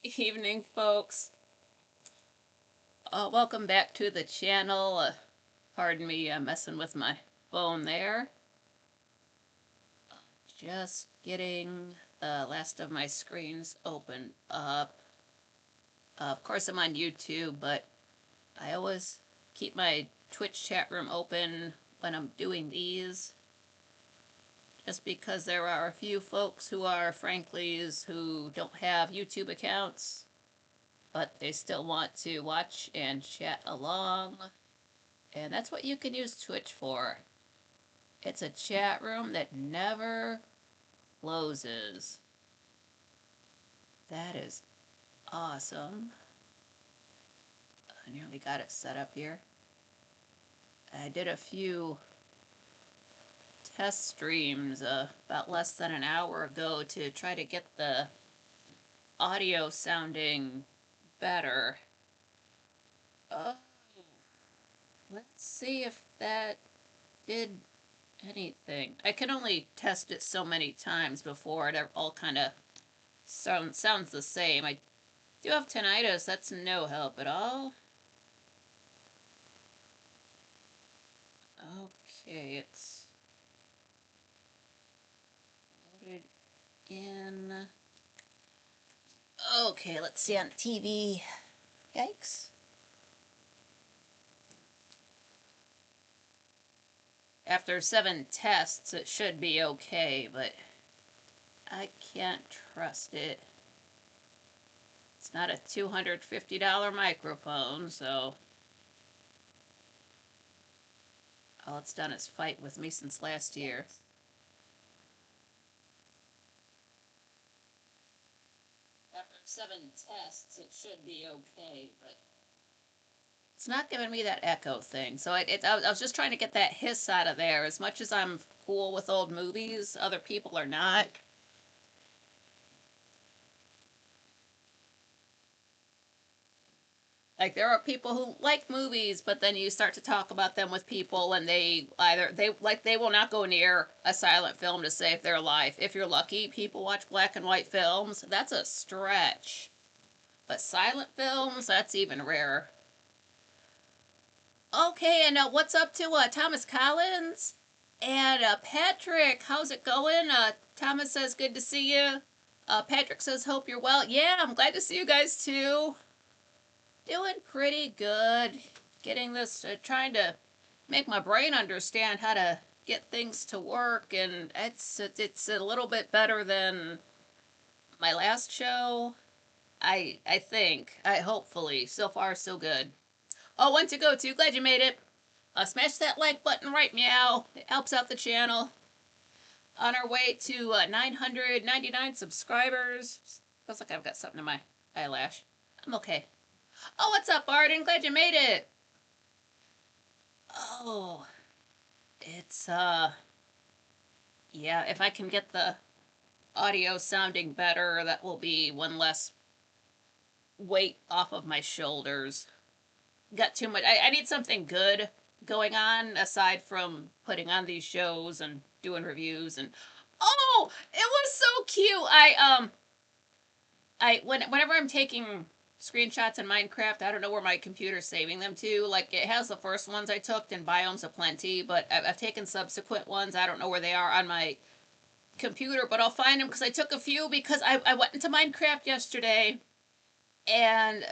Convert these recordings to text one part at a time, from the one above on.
Evening, folks. Welcome back to the channel. Pardon me, I'm messing with my phone there. Just getting the last of my screens open up. Of course, I'm on YouTube, but I always keep my Twitch chat room open when I'm doing these. Just because there are a few folks who are Franklies who don't have YouTube accounts, but they still want to watch and chat along. And that's what you can use Twitch for. It's a chat room that never closes. That is awesome. I nearly got it set up here. I did a few test streams about less than an hour ago to try to get the audio sounding better. Oh, let's see if that did anything. I can only test it so many times before it all kind of sounds the same. I do have tinnitus. That's no help at all. Okay, it's loaded in. Okay, let's see on TV. Yikes. After 7 tests, it should be okay, but I can't trust it. It's not a $250 microphone, so all it's done is fight with me since last year. After 7 tests, it should be okay, but it's not giving me that echo thing. So I was just trying to get that hiss out of there. As much as I'm cool with old movies, other people are not. Like, there are people who like movies, but then you start to talk about them with people and they will not go near a silent film to save their life. If you're lucky, people watch black and white films. That's a stretch. But silent films, that's even rarer. Okay, and what's up to Thomas Collins? And Patrick, how's it going? Thomas says, good to see you. Patrick says, hope you're well. Yeah, I'm glad to see you guys too. Doing pretty good. Getting this, trying to make my brain understand how to get things to work, and it's a little bit better than my last show. I think. Hopefully. So far, so good. Oh, one to go to. Glad you made it. Smash that like button right meow. It helps out the channel. On our way to 999 subscribers. Feels like I've got something in my eyelash. I'm okay. Oh, what's up, Arden? Glad you made it. Oh, it's, yeah, if I can get the audio sounding better, that will be one less weight off of my shoulders. Got too much. I need something good going on aside from putting on these shows and doing reviews. And oh, it was so cute. Whenever I'm taking screenshots in Minecraft, I don't know where my computer's saving them to. Like, it has the first ones I took in Biomes Aplenty, but I've taken subsequent ones. I don't know where they are on my computer, but I'll find them because I took a few because I went into Minecraft yesterday and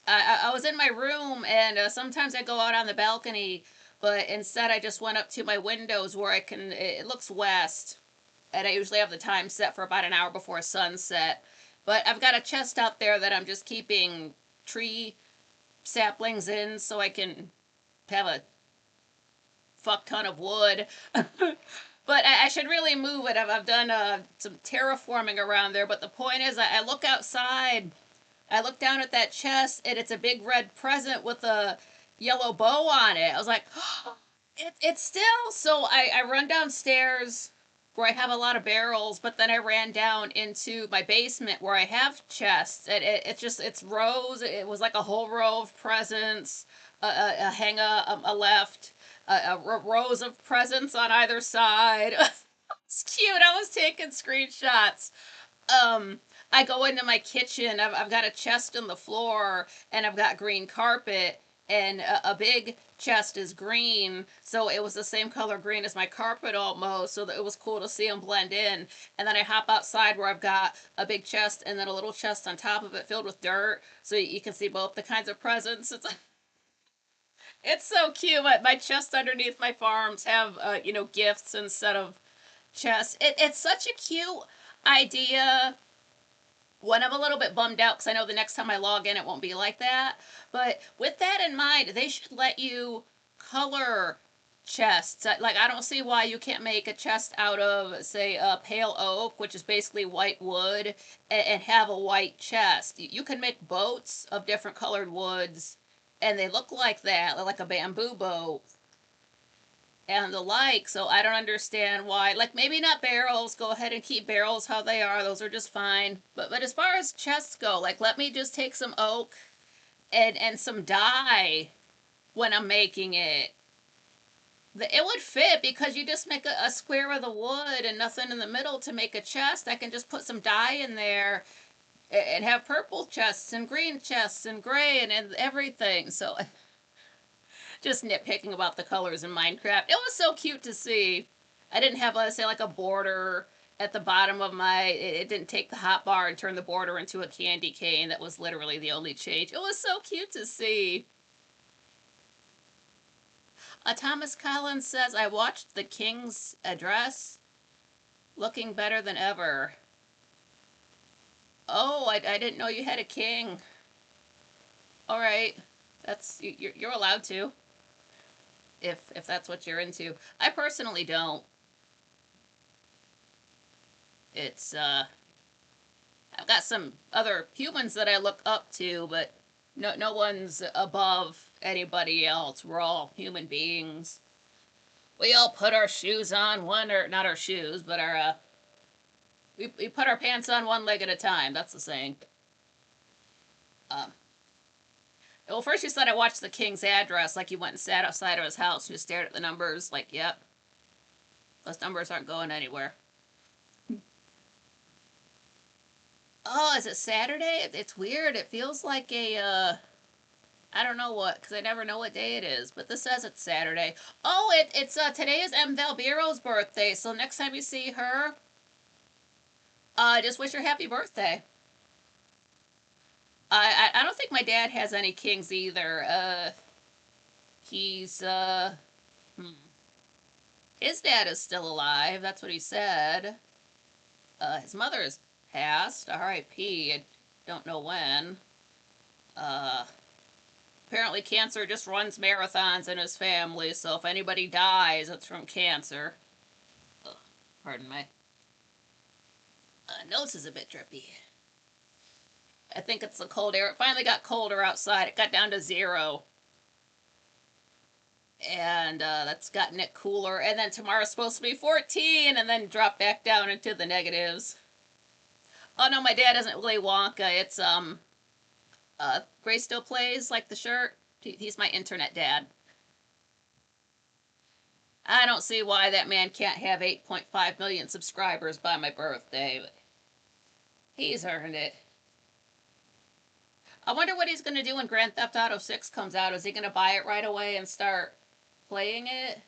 I was in my room, and sometimes I go out on the balcony, but instead I just went up to my windows where it looks west, and I usually have the time set for about an hour before sunset. But I've got a chest out there that I'm just keeping tree saplings in so I can have a fuck ton of wood. But I should really move it. I've done some terraforming around there, but the point is I look outside, I look down at that chest, and it's a big red present with a yellow bow on it. I was like, oh, it's still. So I run downstairs where I have a lot of barrels, but then I ran down into my basement where I have chests. And it's rows. It was like a whole row of presents, a hanger, a left, rows of presents on either side. It's cute. I was taking screenshots. I go into my kitchen. I've got a chest on the floor, and I've got green carpet, and a big chest is green, so it was the same color green as my carpet almost. So that it was cool to see them blend in. And then I hop outside where I've got a big chest and then a little chest on top of it filled with dirt, so you can see both the kinds of presents. It's so cute. My chest underneath my farms have gifts instead of chests. It's such a cute idea when I'm a little bit bummed out because I know the next time I log in it won't be like that. But with that in mind, they should let you color chests. Like, I don't see why you can't make a chest out of, say, a pale oak, which is basically white wood, and have a white chest. You can make boats of different colored woods, and they look like that, like a bamboo boat and the like. So I don't understand why. Like, maybe not barrels. Go ahead and keep barrels how they are. Those are just fine. But as far as chests go, like, let me just take some oak and some dye when I'm making it. It would fit because you just make a square of the wood and nothing in the middle to make a chest. I can just put some dye in there and have purple chests and green chests and gray and everything. So just nitpicking about the colors in Minecraft. It was so cute to see. I didn't have, let's say, like a border at the bottom of my. It didn't take the hot bar and turn the border into a candy cane. That was literally the only change. It was so cute to see. Thomas Collins says, I watched The King's Address, looking better than ever. Oh, I didn't know you had a king. All right, you're allowed to, if that's what you're into. I personally don't. It's I've got some other humans that I look up to, but no one's above anybody else. We're all human beings. We all put our shoes on one, or not our shoes, but our we put our pants on one leg at a time. That's the saying. Um, well, first you said I watched the king's address, like you went and sat outside of his house and just stared at the numbers, like, yep, those numbers aren't going anywhere. Oh, is it Saturday? It's weird. It feels like I don't know what, because I never know what day it is, but this says it's Saturday. Oh, it's today is M. Valbiro's birthday, so next time you see her, just wish her happy birthday. I don't think my dad has any kings either. He's hmm. His dad is still alive. That's what he said. His mother's passed. R.I.P. I don't know when. Uh, Apparently cancer just runs marathons in his family, so if anybody dies, it's from cancer. Ugh, pardon my nose is a bit drippy. I think it's the cold air. It finally got colder outside. It got down to 0. And that's gotten it cooler. And then tomorrow's supposed to be 14 and then drop back down into the negatives. Oh no, my dad isn't Willy Wonka. It's Gray Still Plays, like the shirt. He's my internet dad. I don't see why that man can't have 8.5 million subscribers by my birthday, but he's earned it. I wonder what he's going to do when Grand Theft Auto 6 comes out. Is he going to buy it right away and start playing it?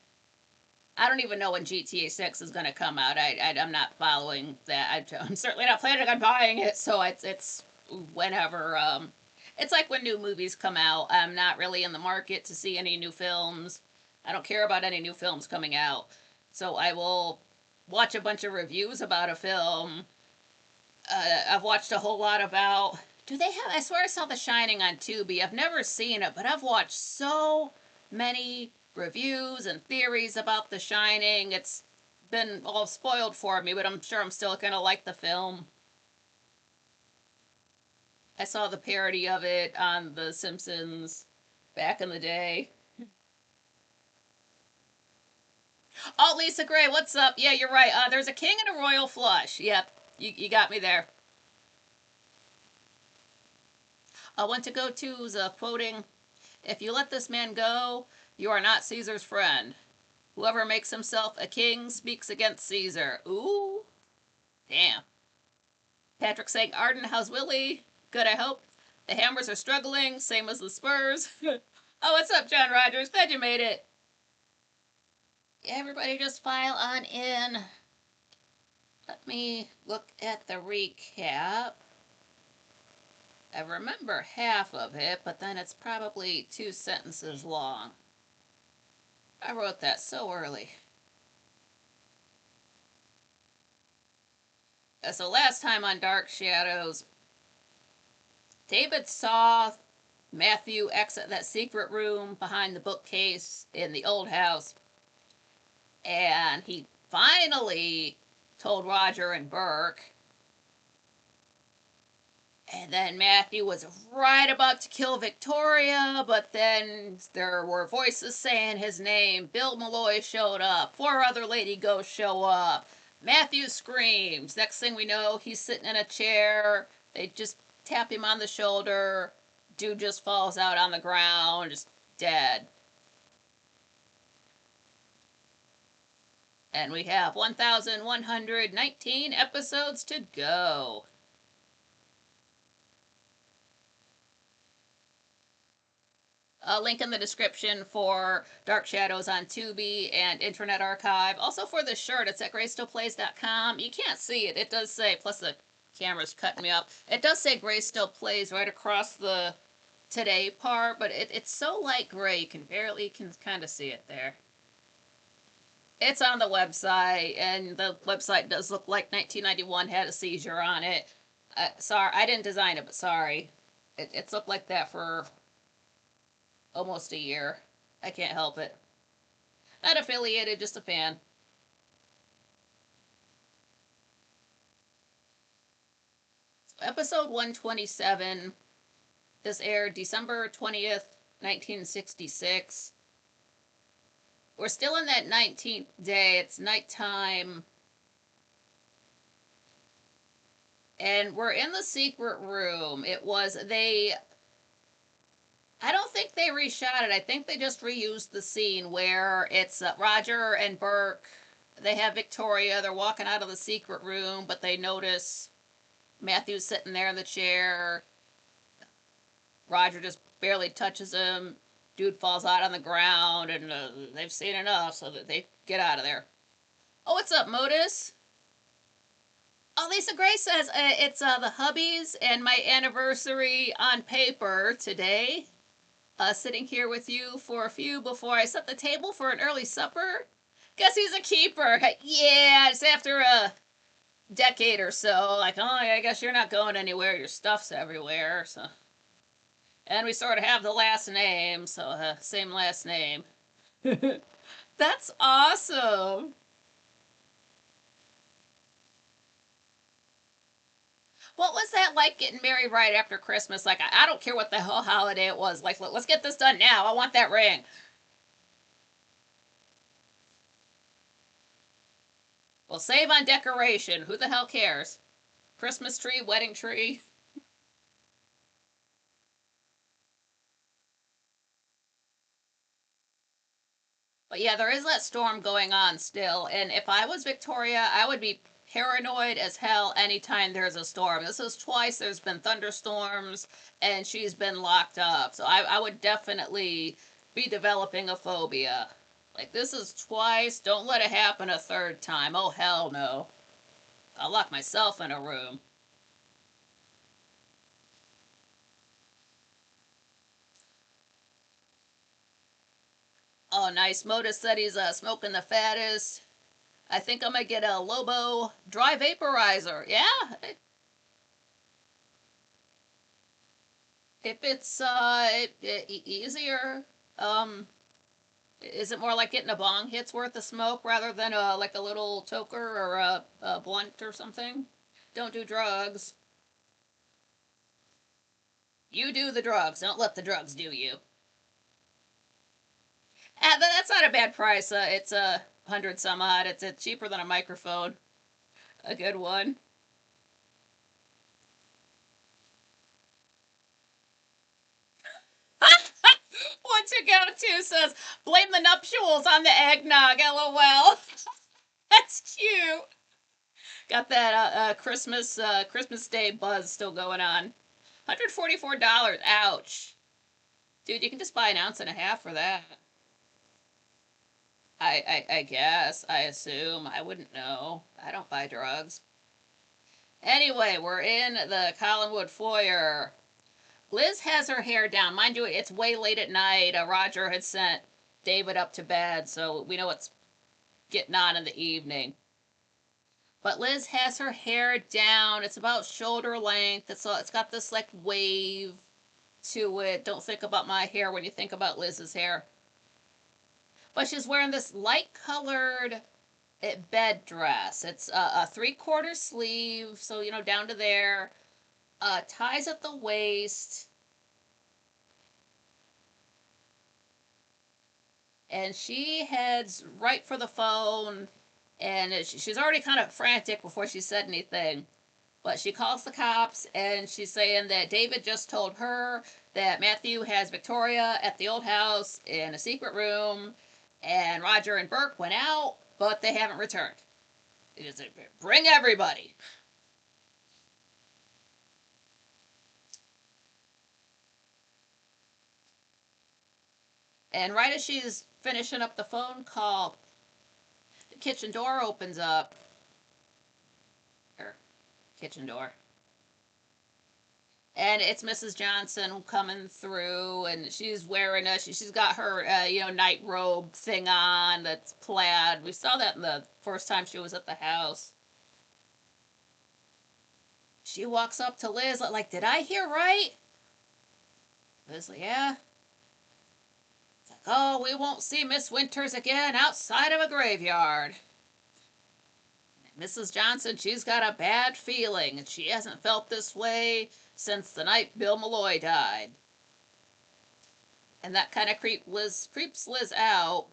I don't even know when GTA 6 is going to come out. I'm not following that. I'm certainly not planning on buying it, so it's whenever. It's like when new movies come out. I'm not really in the market to see any new films. I don't care about any new films coming out. So I will watch a bunch of reviews about a film. I've watched a whole lot about. Do they have? I swear I saw The Shining on Tubi. I've never seen it, but I've watched so many reviews and theories about The Shining. It's been all spoiled for me, but I'm sure I'm still gonna like the film. I saw the parody of it on The Simpsons back in the day. Oh, Lisa Gray, what's up? Yeah, you're right. There's a king and a royal flush. Yep, you got me there. I want to go to quoting, if you let this man go, you are not Caesar's friend. Whoever makes himself a king speaks against Caesar. Ooh, damn. Patrick saying, Arden, how's Willie? Good, I hope. The Hammers are struggling, same as the Spurs. Oh, what's up, John Rogers? Glad you made it. Yeah, everybody just file on in. Let me look at the recap. I remember half of it, but then it's probably 2 sentences long. I wrote that so early. So last time on Dark Shadows, David saw Matthew exit that secret room behind the bookcase in the old house, and he finally told Roger and Burke. And then Matthew was right about to kill Victoria, but then there were voices saying his name. Bill Malloy showed up. 4 other lady ghosts show up. Matthew screams. Next thing we know, he's sitting in a chair. They just tap him on the shoulder. Dude just falls out on the ground, just dead. And we have 1,119 episodes to go. A link in the description for Dark Shadows on Tubi and Internet Archive. Also for the shirt, it's at GrayStillPlays.com. You can't see it. It does say, plus the camera's cutting me up. It does say Gray Still Plays right across the today part, but it's so light gray you can kind of see it there. It's on the website, and the website does look like 1991 had a seizure on it. Sorry, I didn't design it, but sorry. It's looked like that for almost a year. I can't help it. Not affiliated, just a fan. Episode 127. This aired December 20th, 1966. We're still in that 19th day. It's nighttime. And we're in the secret room. I don't think they reshot it. I think they just reused the scene where it's Roger and Burke. They have Victoria. They're walking out of the secret room, but they notice Matthew's sitting there in the chair. Roger just barely touches him. Dude falls out on the ground, and they've seen enough, so that they get out of there. Oh, what's up, Modus? Oh, Lisa Gray says it's the hubbies and my anniversary on paper today. Sitting here with you for a few before I set the table for an early supper. Guess he's a keeper. Yeah, it's after a decade or so. Like, oh, I guess you're not going anywhere. Your stuff's everywhere. So, and we sort of have the last name, so same last name. That's awesome. What was that like getting married right after Christmas? Like, I don't care what the hell holiday it was. Like, let's get this done now. I want that ring. Well, save on decoration. Who the hell cares? Christmas tree, wedding tree. But yeah, there is that storm going on still. And if I was Victoria, I would be paranoid as hell anytime there's a storm. This is twice there's been thunderstorms and she's been locked up. So I would definitely be developing a phobia. Like, this is twice. Don't let it happen a third time. Oh, hell no. I'll lock myself in a room. Oh, nice. Modus said he's smoking the fattest. I think I'm going to get a Lobo dry vaporizer. Yeah. If it's easier, is it more like getting a bong hit's worth of smoke rather than like a little toker or a blunt or something? Don't do drugs. You do the drugs. Don't let the drugs do you. That's not a bad price. It's a hundred some odd. It's cheaper than a microphone. A good one. One to go to says, blame the nuptials on the eggnog. LOL. That's cute. Got that Christmas Day buzz still going on. $144. Ouch. Dude, you can just buy an ounce and a half for that. I guess. I assume. I wouldn't know. I don't buy drugs. Anyway, we're in the Collinwood foyer. Liz has her hair down. Mind you, it's way late at night. Roger had sent David up to bed, so we know it's getting on in the evening. But Liz has her hair down. It's about shoulder length. It's got this like wave to it. Don't think about my hair when you think about Liz's hair. But she's wearing this light colored bed dress. It's a 3/4 sleeve, so down to there. Ties at the waist. And she heads right for the phone, and she's already kind of frantic before she said anything. But she calls the cops, and she's saying that David just told her that Matthew has Victoria at the old house in a secret room, and Roger and Burke went out, but they haven't returned. Bring everybody. And right as she's finishing up the phone call, the kitchen door opens up. Her kitchen door. And it's Mrs. Johnson coming through, and she's wearing she's got her night robe thing on that's plaid. We saw that in the first time she was at the house. She walks up to Liz like, "Did I hear right?" Liz like, "Yeah." It's like, "Oh, we won't see Miss Winters again outside of a graveyard." Mrs. Johnson, she's got a bad feeling, and she hasn't felt this way since the night Bill Malloy died. And that kind of creeps Liz out.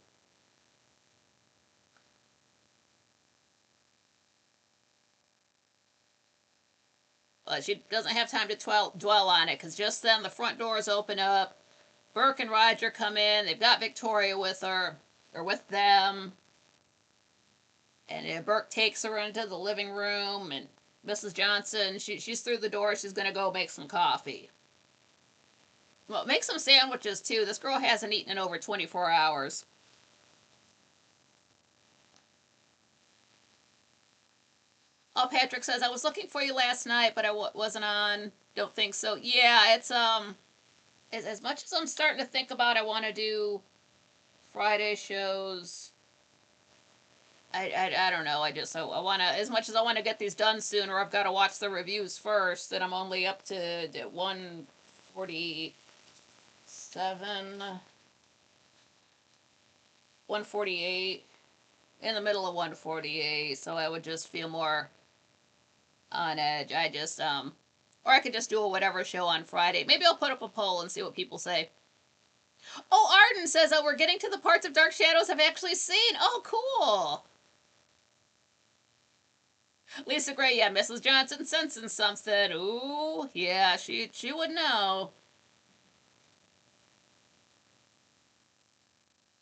But she doesn't have time to dwell on it, because just then the front doors open up. Burke and Roger come in. They've got Victoria with her, or with them. And Burke takes her into the living room, and Mrs. Johnson, she's through the door. She's going to go make some coffee. Well, make some sandwiches, too. This girl hasn't eaten in over 24 hours. Oh, Patrick says, "I was looking for you last night, but I wasn't on." Don't think so. Yeah, it's, as much as I'm starting to think about I want to do Friday shows, I don't know. I want to, as much as I want to get these done sooner, I've got to watch the reviews first, and I'm only up to 147, 148, in the middle of 148, so I would just feel more on edge. Or I could just do a whatever show on Friday. Maybe I'll put up a poll and see what people say. Oh, Arden says, "Oh, we're getting to the parts of Dark Shadows I've actually seen." Oh, cool. Lisa Gray, yeah, Mrs. Johnson sensing something. Ooh, yeah, she would know.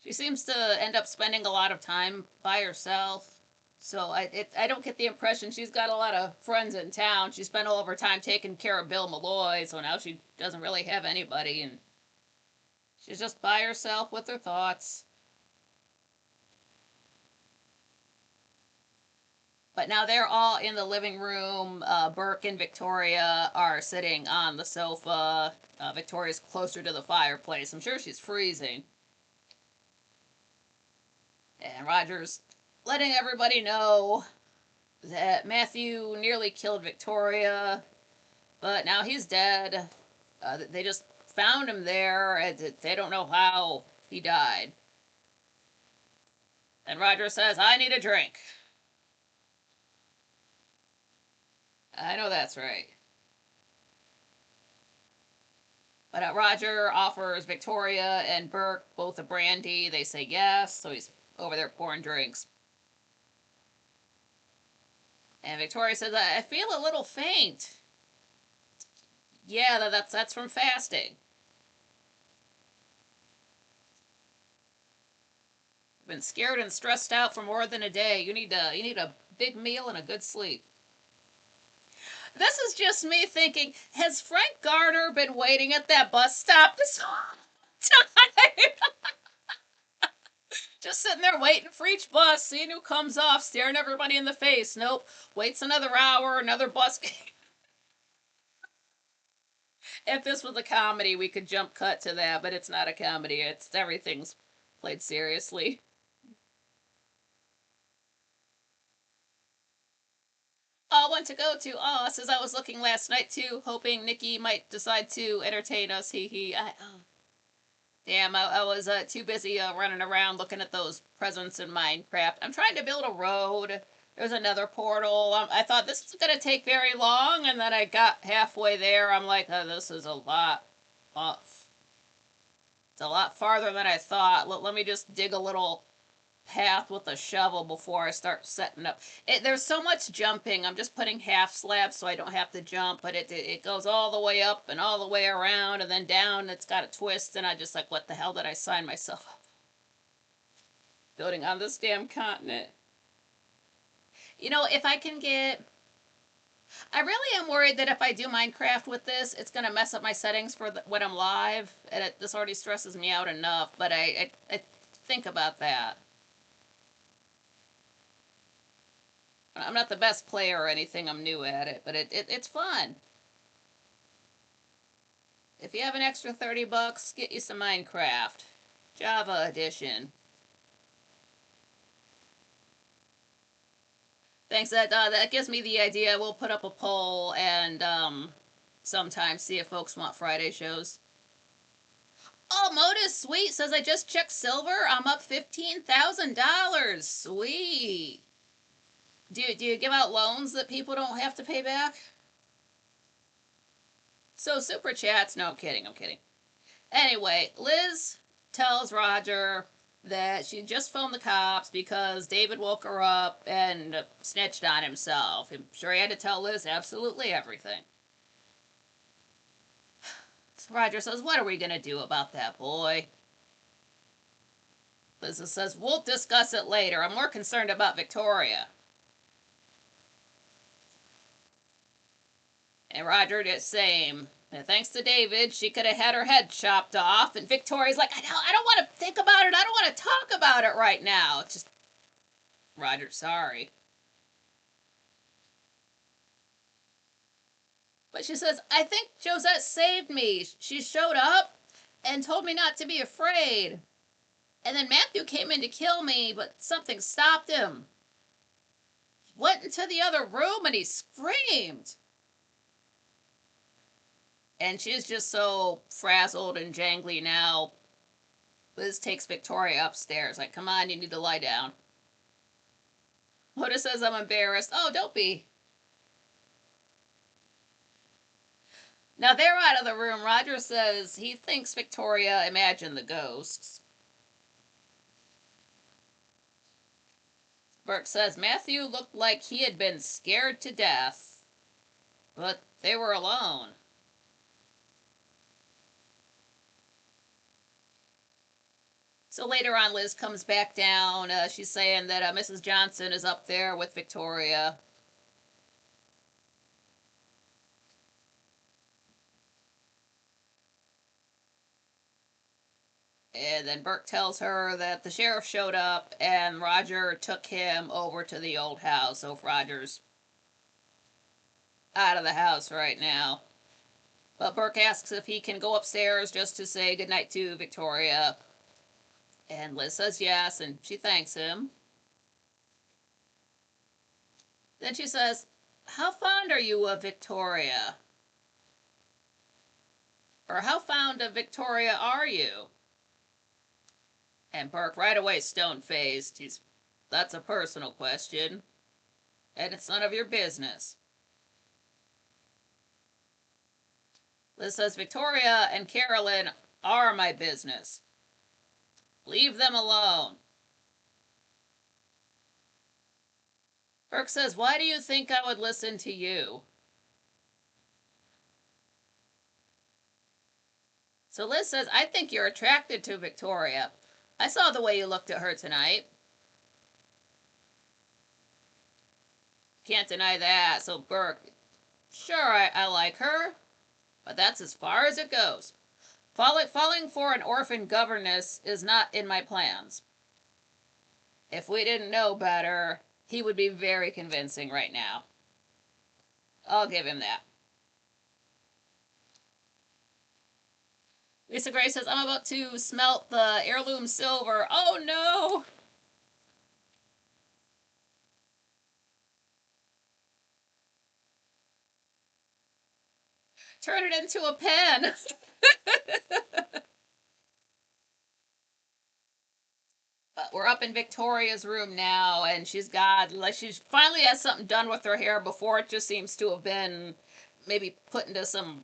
She seems to end up spending a lot of time by herself. So I don't get the impression she's got a lot of friends in town. She spent all of her time taking care of Bill Malloy, so now she doesn't really have anybody, and she's just by herself with her thoughts. But now they're all in the living room. Burke and Victoria are sitting on the sofa. Victoria's closer to the fireplace. I'm sure she's freezing. And Roger's letting everybody know that Matthew nearly killed Victoria, but now he's dead. They just found him there, and they don't know how he died. And Roger says, "I need a drink." I know that's right. But Roger offers Victoria and Burke both a brandy. They say yes, so he's over there pouring drinks. And Victoria says, "I feel a little faint." Yeah, that's from fasting. Been scared and stressed out for more than a day. You need a big meal and a good sleep. This is just me thinking, has Frank Garner been waiting at that bus stop this whole time? Just sitting there waiting for each bus, seeing who comes off, staring everybody in the face. Nope. Waits another hour, another bus. If this was a comedy, we could jump cut to that, but it's not a comedy. It's everything's played seriously. Oh, one to go to. Oh, says I was looking last night too, hoping Nikki might decide to entertain us. He. Damn, I was too busy running around looking at those presents in Minecraft. I'm trying to build a road. There's another portal. I thought this is going to take very long, and then I got halfway there. I'm like, oh, this is a lot. It's a lot farther than I thought. Let me just dig a little path with a shovel before I start setting up. There's so much jumping. I'm just putting half slabs so I don't have to jump, but it goes all the way up and all the way around and then down. It's got a twist, and I just like, what the hell did I sign myself up? Building on this damn continent. You know, if I can get... I really am worried that if I do Minecraft with this, it's going to mess up my settings for when I'm live, and this already stresses me out enough, but I think about that. I'm not the best player or anything. I'm new at it, but it's fun. If you have an extra 30 bucks, get you some Minecraft. Java edition. Thanks. That gives me the idea. We'll put up a poll and sometime see if folks want Friday shows. Oh, Modus Sweet says I just checked silver. I'm up $15,000. Sweet. Do you give out loans that people don't have to pay back? So super chats. No, I'm kidding. I'm kidding. Anyway, Liz tells Roger that she just phoned the cops because David woke her up and snitched on himself. I'm sure he had to tell Liz absolutely everything. So Roger says, what are we going to do about that boy? Liz says, we'll discuss it later. I'm more concerned about Victoria. And Roger did the same. And thanks to David, she could have had her head chopped off. And Victoria's like, I don't want to think about it. I don't want to talk about it right now. It's just, Roger, sorry. But she says, I think Josette saved me. She showed up and told me not to be afraid. And then Matthew came in to kill me, but something stopped him. He went into the other room and he screamed. And she's just so frazzled and jangly now. Liz takes Victoria upstairs. Like, come on, you need to lie down. Hoda says I'm embarrassed. Oh, don't be. Now they're out of the room. Roger says he thinks Victoria imagined the ghosts. Burke says Matthew looked like he had been scared to death. But they were alone. So later on, Liz comes back down. She's saying that Mrs. Johnson is up there with Victoria. And then Burke tells her that the sheriff showed up and Roger took him over to the old house. So Roger's out of the house right now. But Burke asks if he can go upstairs just to say goodnight to Victoria. And Liz says yes, and she thanks him. Then she says, how fond are you of Victoria? Or how fond of Victoria are you? And Burke right away stone-faced. That's a personal question. And it's none of your business. Liz says, Victoria and Carolyn are my business. Leave them alone. Burke says, why do you think I would listen to you? So Liz says, I think you're attracted to Victoria. I saw the way you looked at her tonight. Can't deny that. So Burke, sure, I like her, but that's as far as it goes. Falling for an orphan governess is not in my plans. If we didn't know better, he would be very convincing right now. I'll give him that. Lisa Gray says, I'm about to smelt the heirloom silver. Oh no! Turn it into a pen. But we're up in Victoria's room now, and she's got, like, she finally has something done with her hair. Before it just seems to have been maybe put into some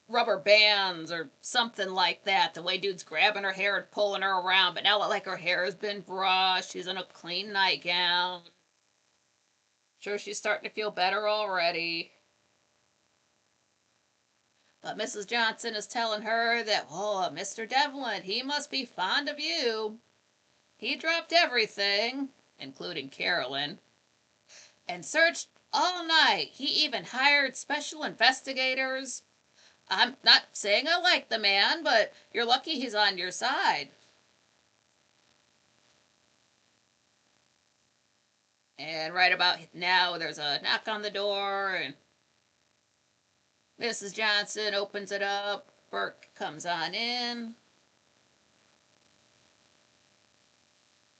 rubber bands or something like that. The way dude's grabbing her hair and pulling her around, but now like her hair has been brushed. She's in a clean nightgown. Sure, she's starting to feel better already. But Mrs. Johnson is telling her that, oh, Mr. Devlin, he must be fond of you. He dropped everything, including Carolyn, and searched all night. He even hired special investigators. I'm not saying I like the man, but you're lucky he's on your side. And right about now, there's a knock on the door, and Mrs. Johnson opens it up. Burke comes on in,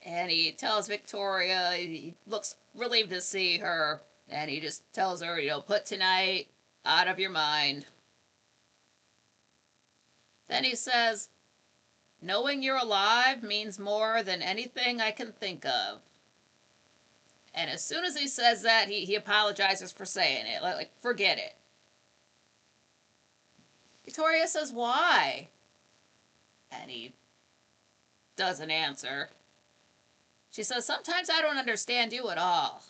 and he tells Victoria he looks relieved to see her, and he just tells her, put tonight out of your mind. Then he says, knowing you're alive means more than anything I can think of. And as soon as he says that, he apologizes for saying it. Like, forget it. Victoria says, why? And he doesn't answer. She says, sometimes I don't understand you at all.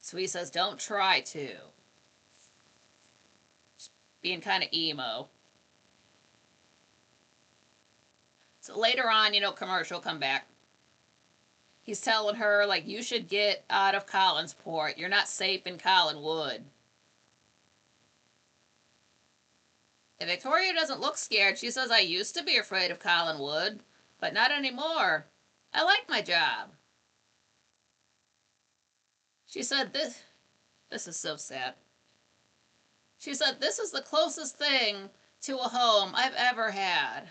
So he says, don't try to. Just being kind of emo. So later on, commercial come back. He's telling her, like, you should get out of Collinsport. You're not safe in Collinwood. And Victoria doesn't look scared. She says, I used to be afraid of Collinwood, but not anymore. I like my job. She said, this is so sad. She said, this is the closest thing to a home I've ever had.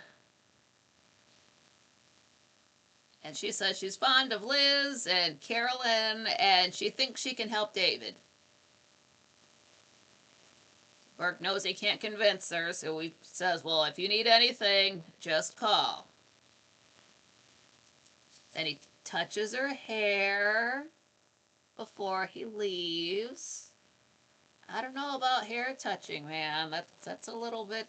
And she says she's fond of Liz and Carolyn, and she thinks she can help David. Burke knows he can't convince her, so he says, well, if you need anything, just call. Then he touches her hair before he leaves. I don't know about hair touching, man. That's a little bit,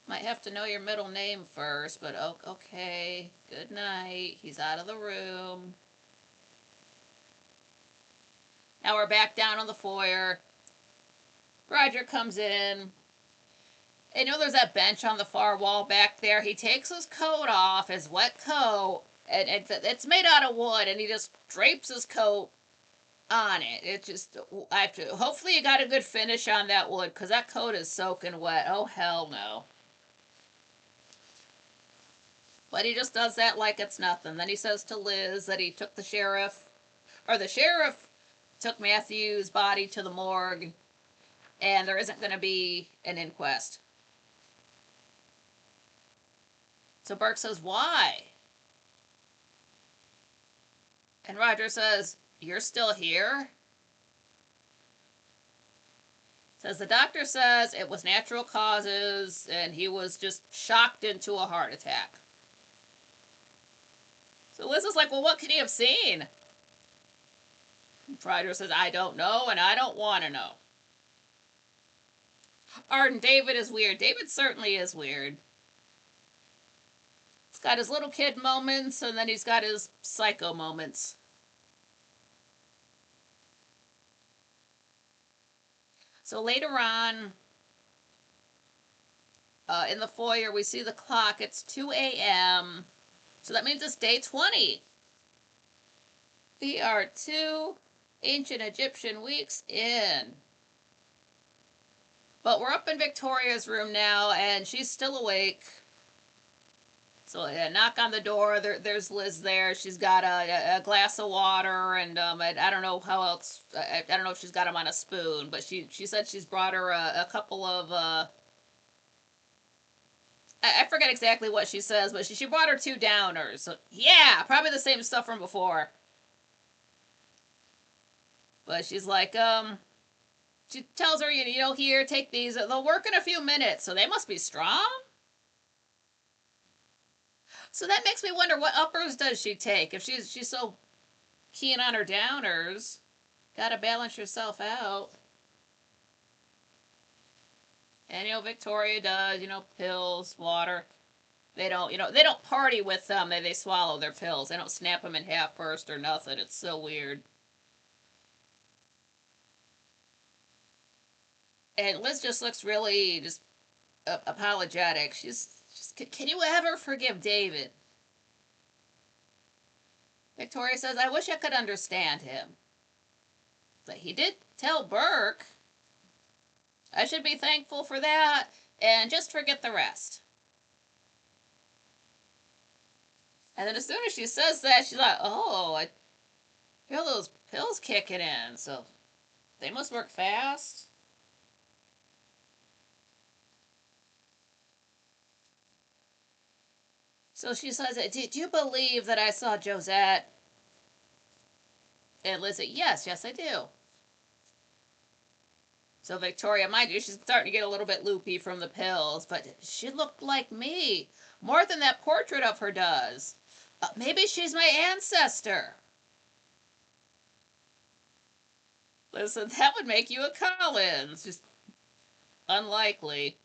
might have to know your middle name first, but okay. Good night. He's out of the room. Now we're back down on the foyer. Roger comes in. And there's that bench on the far wall back there. He takes his coat off, his wet coat, and it's made out of wood, and he just drapes his coat on it. It just, I have to, hopefully you got a good finish on that wood, because that coat is soaking wet. Oh, hell no. But he just does that like it's nothing. Then he says to Liz that he took the sheriff took Matthew's body to the morgue, and there isn't going to be an inquest. So Burke says, why? And Roger says, you're still here? Says the doctor says it was natural causes, and he was just shocked into a heart attack. So Liz is like, well, what could he have seen? Roger says, I don't know, and I don't want to know. And David is weird. David certainly is weird. He's got his little kid moments, and then he's got his psycho moments. So later on, in the foyer, we see the clock. It's 2 a.m., so that means it's day 20. We are 2 ancient Egyptian weeks in. But we're up in Victoria's room now, and she's still awake. So yeah, knock on the door. There's Liz there. She's got a glass of water, and I don't know how else. I don't know if she's got them on a spoon, but she said she's brought her a couple of. I forget exactly what she says, but she brought her 2 downers. So yeah, probably the same stuff from before. But she's like, she tells her, here, take these. They'll work in a few minutes, so they must be strong. So that makes me wonder, what uppers does she take if she's so keen on her downers? Gotta balance yourself out. And Victoria does, pills, water. They don't party with them. They swallow their pills. They don't snap them in half first or nothing. It's so weird. And Liz just looks really just apologetic. She's, can you ever forgive David? Victoria says, I wish I could understand him. But he did tell Burke. I should be thankful for that and just forget the rest. And then as soon as she says that, she's like, oh, I feel those pills kicking in. So they must work fast. So she says, do you believe that I saw Josette? And Liz said, yes, I do. So Victoria, mind you, she's starting to get a little bit loopy from the pills, but she looked like me. More than that portrait of her does. Maybe she's my ancestor. Listen, that would make you a Collins. Just unlikely.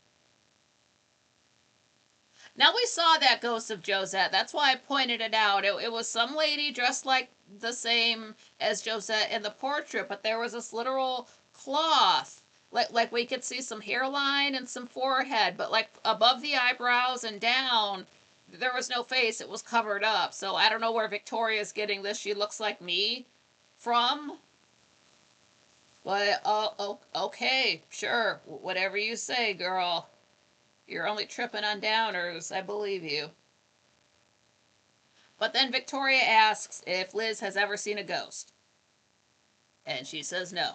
Now we saw that ghost of Josette. That's why I pointed it out. It was some lady dressed like the same as Josette in the portrait, but there was this literal cloth. Like we could see some hairline and some forehead, but like above the eyebrows and down, there was no face. It was covered up. So I don't know where Victoria's getting this. She looks like me from. But okay, sure, whatever you say, girl. You're only tripping on downers. I believe you. But then Victoria asks if Liz has ever seen a ghost. And she says no.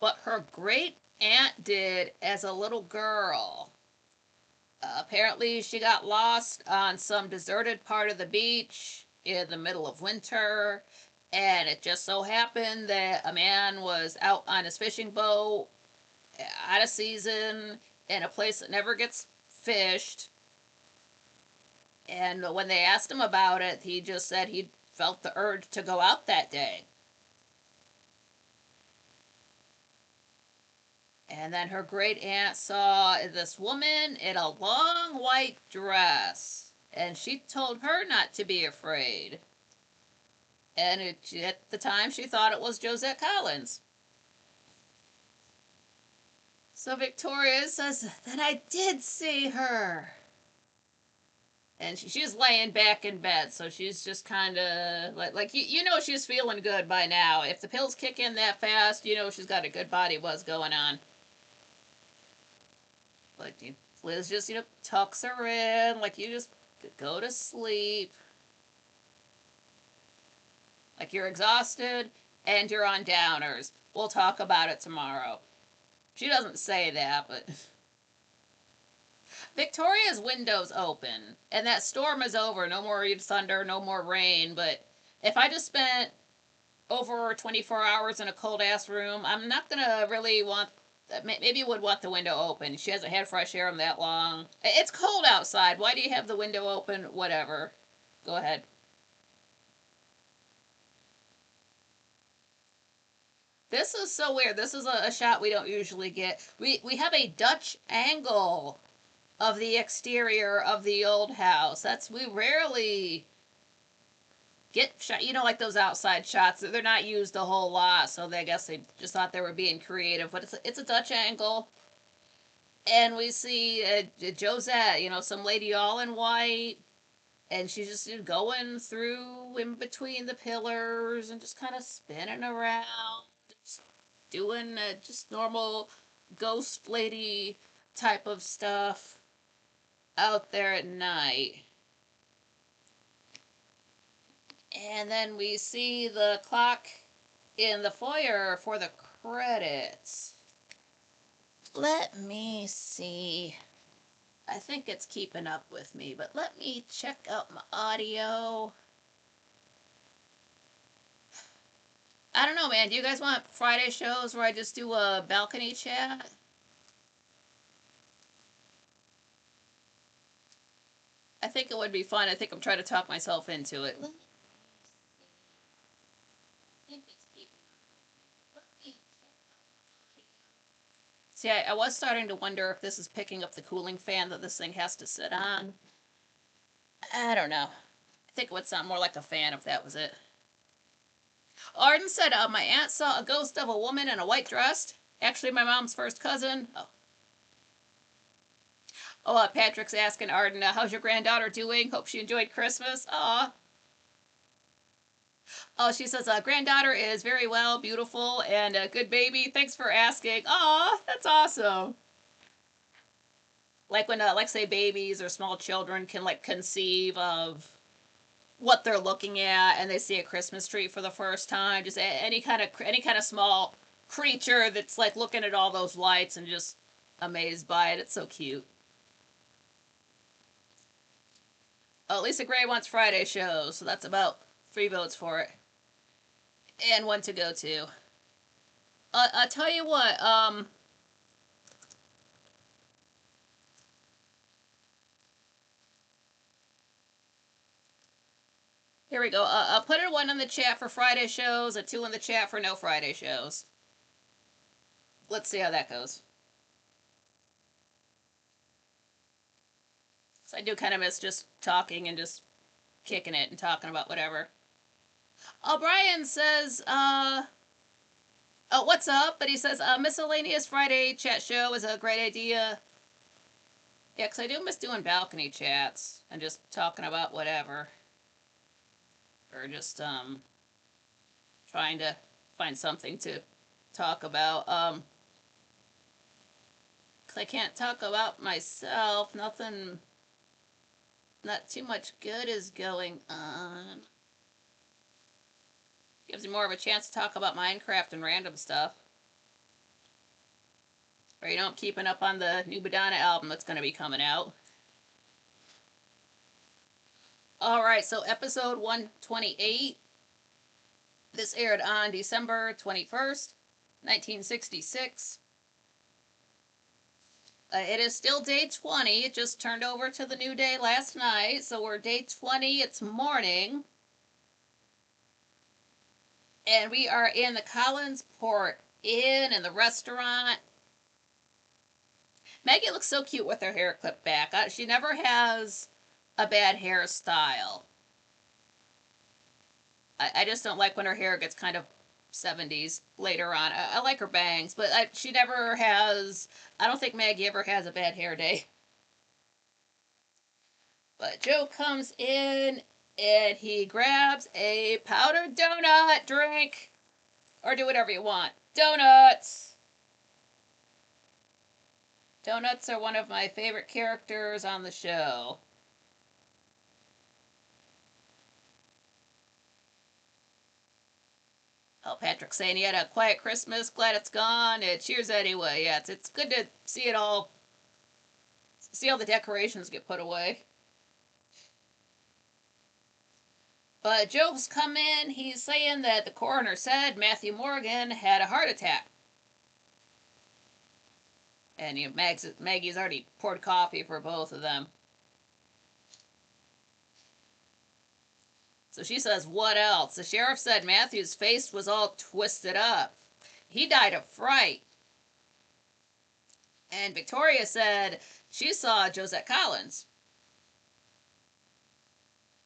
But her great aunt did as a little girl. Apparently, she got lost on some deserted part of the beach in the middle of winter. And it just so happened that a man was out on his fishing boat, out of season, in a place that never gets fished. And when they asked him about it, he just said he felt the urge to go out that day. And then her great aunt saw this woman in a long white dress. And she told her not to be afraid. And at the time, she thought it was Josette Collins. So Victoria says, then I did see her. And she's laying back in bed, so she's just kind of like she's feeling good by now. If the pills kick in that fast, she's got a good body buzz going on. But Liz just tucks her in, like you just go to sleep. Like you're exhausted and you're on downers. We'll talk about it tomorrow. She doesn't say that, but Victoria's window's open, and that storm is over. No more thunder, no more rain. But if I just spent over 24 hours in a cold-ass room, I'm not going to really want... Maybe you would want the window open. She hasn't had fresh air in that long. It's cold outside. Why do you have the window open? Whatever. Go ahead. This is so weird. This is a shot we don't usually get. We have a Dutch angle of the exterior of the old house. We rarely get shot, like those outside shots. They're not used a whole lot, so I guess they just thought they were being creative. But it's a Dutch angle, and we see Josette, some lady all in white, And she's just going through in between the pillars and just kind of spinning around, just doing just normal ghost lady type of stuff out there at night. And then we see the clock in the foyer for the credits. Let me see. I think it's keeping up with me, but let me check out my audio. I don't know, man. Do you guys want Friday shows where I just do a balcony chat? I think it would be fun. I think I'm trying to talk myself into it. See, I was starting to wonder if this is picking up the cooling fan that this thing has to sit on. I don't know. I think it would sound more like a fan if that was it. Arden said, my aunt saw a ghost of a woman in a white dress. Actually, my mom's first cousin. Patrick's asking Arden, how's your granddaughter doing? Hope she enjoyed Christmas. Aw. Oh, she says, granddaughter is very well, beautiful, and a good baby. Thanks for asking. Aw, that's awesome. Like when, like say, babies or small children can like conceive of what they're looking at, and they see a Christmas tree for the first time. Just any kind of small creature that's like looking at all those lights and just amazed by it. It's so cute. Oh, Lisa Gray wants Friday shows, so that's about 3 votes for it, and 1 to go to. I'll tell you what. Here we go. I'll put a 1 in the chat for Friday shows, a 2 in the chat for no Friday shows. Let's see how that goes. So I do kind of miss just talking and just kicking it and talking about whatever. Brian says, what's up? But he says, miscellaneous Friday chat show is a great idea. Yeah, because I do miss doing balcony chats and just talking about whatever. Or just, trying to find something to talk about. Because I can't talk about myself. Nothing, not too much good is going on. Gives you more of a chance to talk about Minecraft and random stuff. Or you know, I'm keeping up on the new Madonna album that's going to be coming out. Alright, so episode 128. This aired on December 21st, 1966. It is still day 20. It just turned over to the new day last night. So we're day 20. It's morning. And we are in the Collinsport Inn in the restaurant. Maggie looks so cute with her hair clipped back. She never has a bad hairstyle. I just don't like when her hair gets kind of 70s later on. I like her bangs, but she never has... I don't think Maggie ever has a bad hair day. But Joe comes in and he grabs a powdered donut drink. Or do whatever you want. Donuts! Donuts are one of my favorite characters on the show. Oh, Patrick's saying he had a quiet Christmas. Glad it's gone. Cheers anyway. Yeah, it's good to see it all. See all the decorations get put away. But Joe's come in. He's saying that the coroner said Matthew Morgan had a heart attack. And you know, Maggie's already poured coffee for both of them. So she says, what else? The sheriff said Matthew's face was all twisted up. He died of fright. And Victoria said she saw Josette Collins.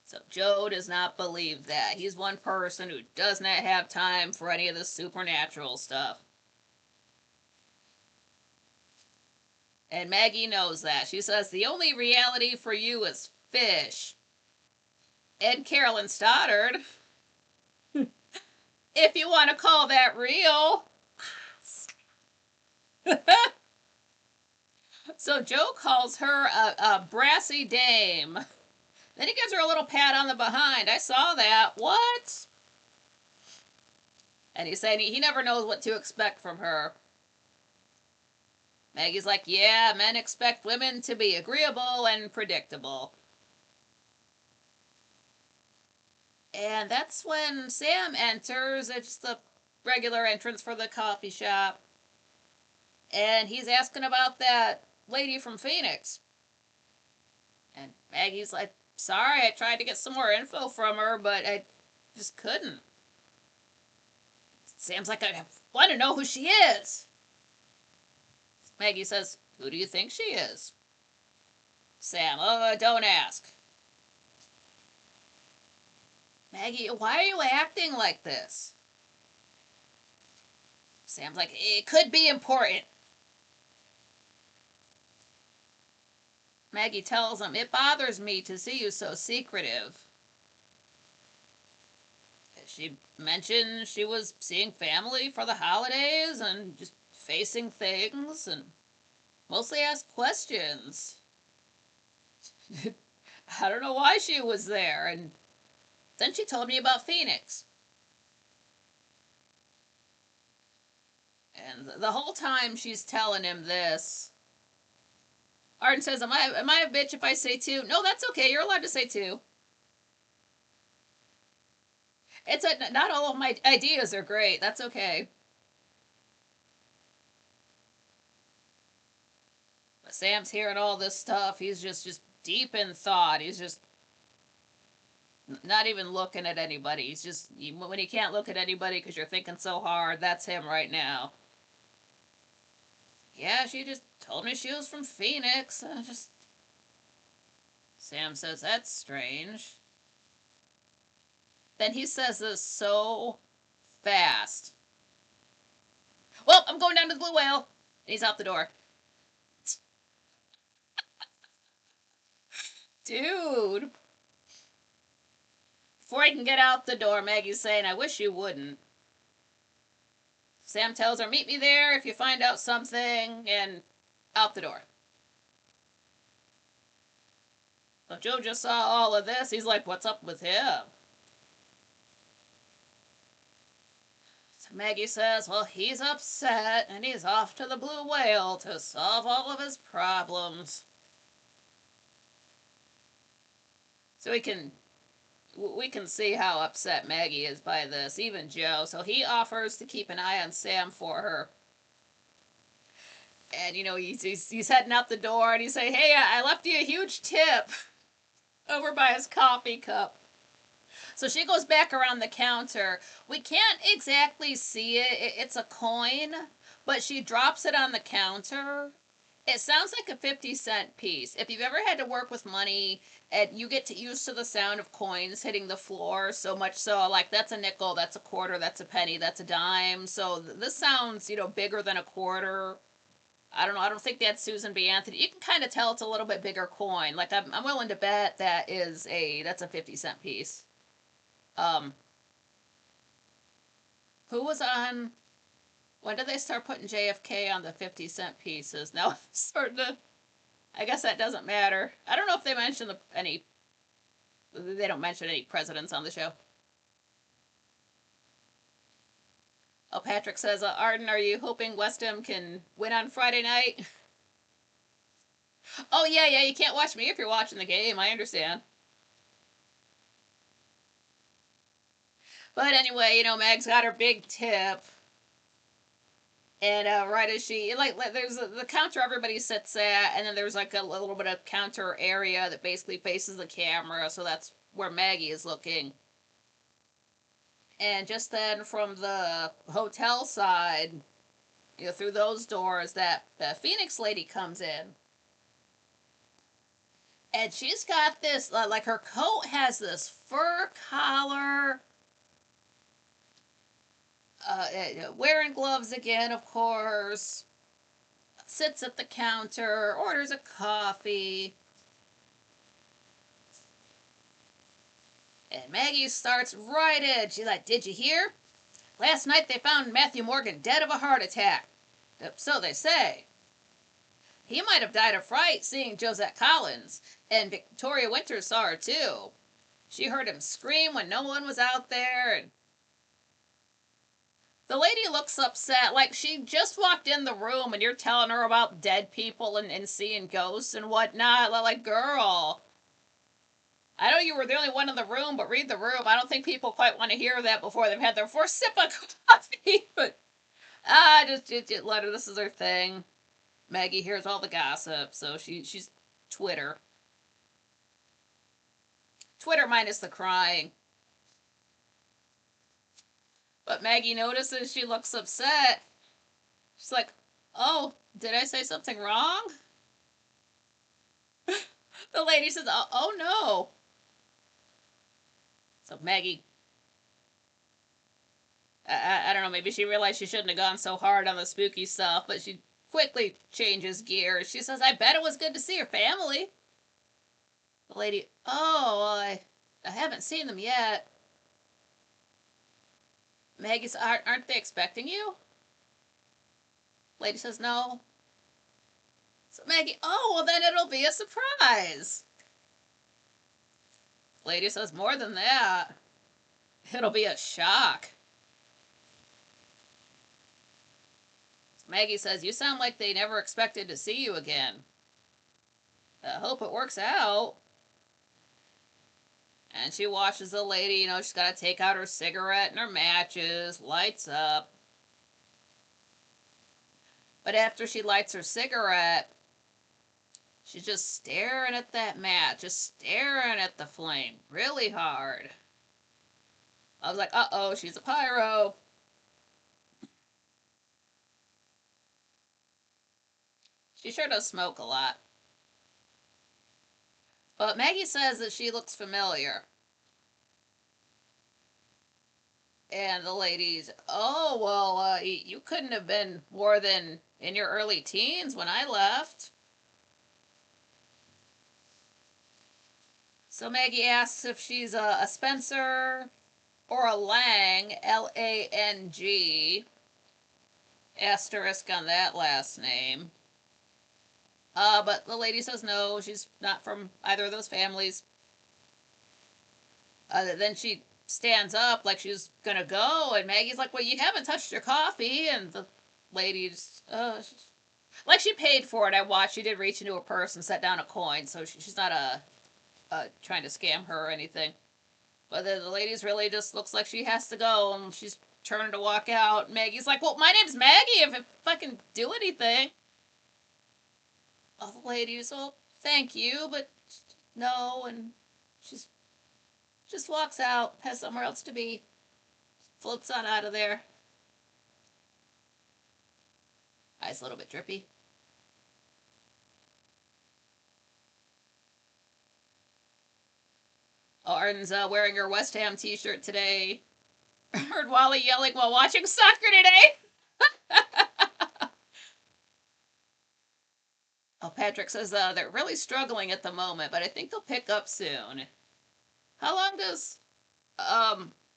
So Joe does not believe that. He's one person who does not have time for any of the supernatural stuff. And Maggie knows that. She says, the only reality for you is fish. and Carolyn Stoddard, if you want to call that real. So Joe calls her a brassy dame. Then he gives her a little pat on the behind. I saw that. What? And he's saying he never knows what to expect from her. Maggie's like, yeah, men expect women to be agreeable and predictable. And that's when Sam enters. It's the regular entrance for the coffee shop. And he's asking about that lady from Phoenix. And Maggie's like, sorry, I tried to get some more info from her, but I just couldn't. Sam's like, I want to know who she is. Maggie says, who do you think she is? Sam, oh, don't ask. Maggie, why are you acting like this? Sam's like, it could be important. Maggie tells him, it bothers me to see you so secretive. She mentioned she was seeing family for the holidays and just facing things and mostly asked questions. I don't know why she was there. And then she told me about Phoenix. And the whole time she's telling him this, Arden says, am I a bitch if I say two? No, that's okay. You're allowed to say two. Not all of my ideas are great. That's okay. But Sam's hearing all this stuff. He's just deep in thought. He's just not even looking at anybody. He's just, when you can't look at anybody because you're thinking so hard, that's him right now. Yeah, she just told me she was from Phoenix. Sam says, that's strange. Then he says this so fast. Well, I'm going down to the Blue Whale. And he's out the door. Dude. Before he can get out the door, Maggie's saying, I wish you wouldn't. Sam tells her, meet me there if you find out something, and out the door. So Joe just saw all of this. He's like, what's up with him? So Maggie says, well, he's upset, and he's off to the Blue Whale to solve all of his problems. So we can see how upset Maggie is by this, even Joe. So he offers to keep an eye on Sam for her. And, he's heading out the door, and he's saying, hey, I left you a huge tip over by his coffee cup. So she goes back around the counter. We can't exactly see it. It's a coin, but she drops it on the counter. It sounds like a 50-cent piece. If you've ever had to work with money and you get used to the sound of coins hitting the floor, so much so, like, that's a nickel, that's a quarter, that's a penny, that's a dime. So this sounds, bigger than a quarter. I don't know. I don't think that's Susan B. Anthony. You can kind of tell it's a little bit bigger coin. Like, I'm willing to bet that's a 50-cent piece. Who was on? When did they start putting JFK on the 50-cent pieces? Now it's starting to. I guess that doesn't matter. I don't know if they mention any. They don't mention any presidents on the show. Oh, Patrick says, Arden, are you hoping West Ham can win on Friday night? Oh, yeah, you can't watch me if you're watching the game. I understand. But anyway, Meg's got her big tip. And right as she, there's the counter everybody sits at, and then there's like a little bit of counter area that basically faces the camera, so that's where Maggie is looking. And just then from the hotel side, through those doors, that Phoenix lady comes in. And she's got this, like her coat has this fur collar. Wearing gloves again, of course. Sits at the counter, orders a coffee. And Maggie starts right in. She's like, "Did you hear? Last night they found Matthew Morgan dead of a heart attack. So they say. He might have died of fright seeing Josette Collins, and Victoria Winters saw her too. She heard him scream when no one was out there, and the lady looks upset, like she just walked in the room and you're telling her about dead people and seeing ghosts and whatnot. Like, girl, I know you were the only one in the room, but read the room. I don't think people quite want to hear that before they've had their first sip of coffee. But just let her. This is her thing. Maggie hears all the gossip, so she's Twitter. Twitter minus the crying. But Maggie notices she looks upset. She's like, "Oh, did I say something wrong?" The lady says, "Oh no." So Maggie, I don't know, maybe she realized she shouldn't have gone so hard on the spooky stuff, but she quickly changes gears. She says, "I bet it was good to see your family." The lady, "Oh, well, I haven't seen them yet." Maggie says, "Aren't they expecting you?" Lady says, "No." So Maggie, "Oh, well then it'll be a surprise." Lady says, "More than that. It'll be a shock." Maggie says, "You sound like they never expected to see you again. I hope it works out." And she watches the lady, she's got to take out her cigarette and her matches, lights up. But after she lights her cigarette, she's just staring at that match, just staring at the flame really hard. I was like, uh-oh, she's a pyro. She sure does smoke a lot. But Maggie says that she looks familiar. And the ladies, "Oh, well, you couldn't have been more than in your early teens when I left." So Maggie asks if she's a Spencer or a Lang, Lang. Asterisk on that last name. But the lady says no, she's not from either of those families. Then she stands up like she's gonna go, and Maggie's like, "Well, you haven't touched your coffee," and the lady's, like she paid for it. I watched. She did reach into her purse and set down a coin, so she's not trying to scam her or anything. But the lady's really just looks like she has to go, and she's turning to walk out. Maggie's like, "Well, my name's Maggie. If I can do anything." Oh, the lady's, "Well, thank you, but no," and she's just walks out, has somewhere else to be, floats on out of there. Eyes a little bit drippy. Arden's wearing her West Ham t-shirt today. Heard Wally yelling while watching soccer today. Oh, Patrick says they're really struggling at the moment, but I think they'll pick up soon. How long does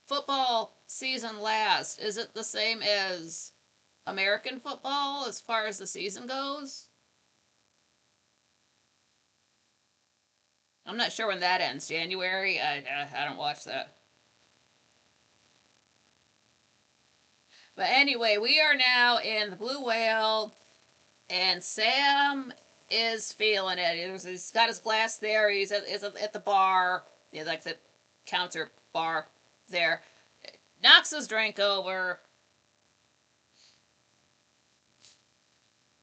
football season last? Is it the same as American football as far as the season goes? I'm not sure when that ends. January? I don't watch that. But anyway, we are now in the Blue Whale, and Sam is feeling it. He's got his glass there. He's at the bar, like the counter bar there. Knocks his drink over.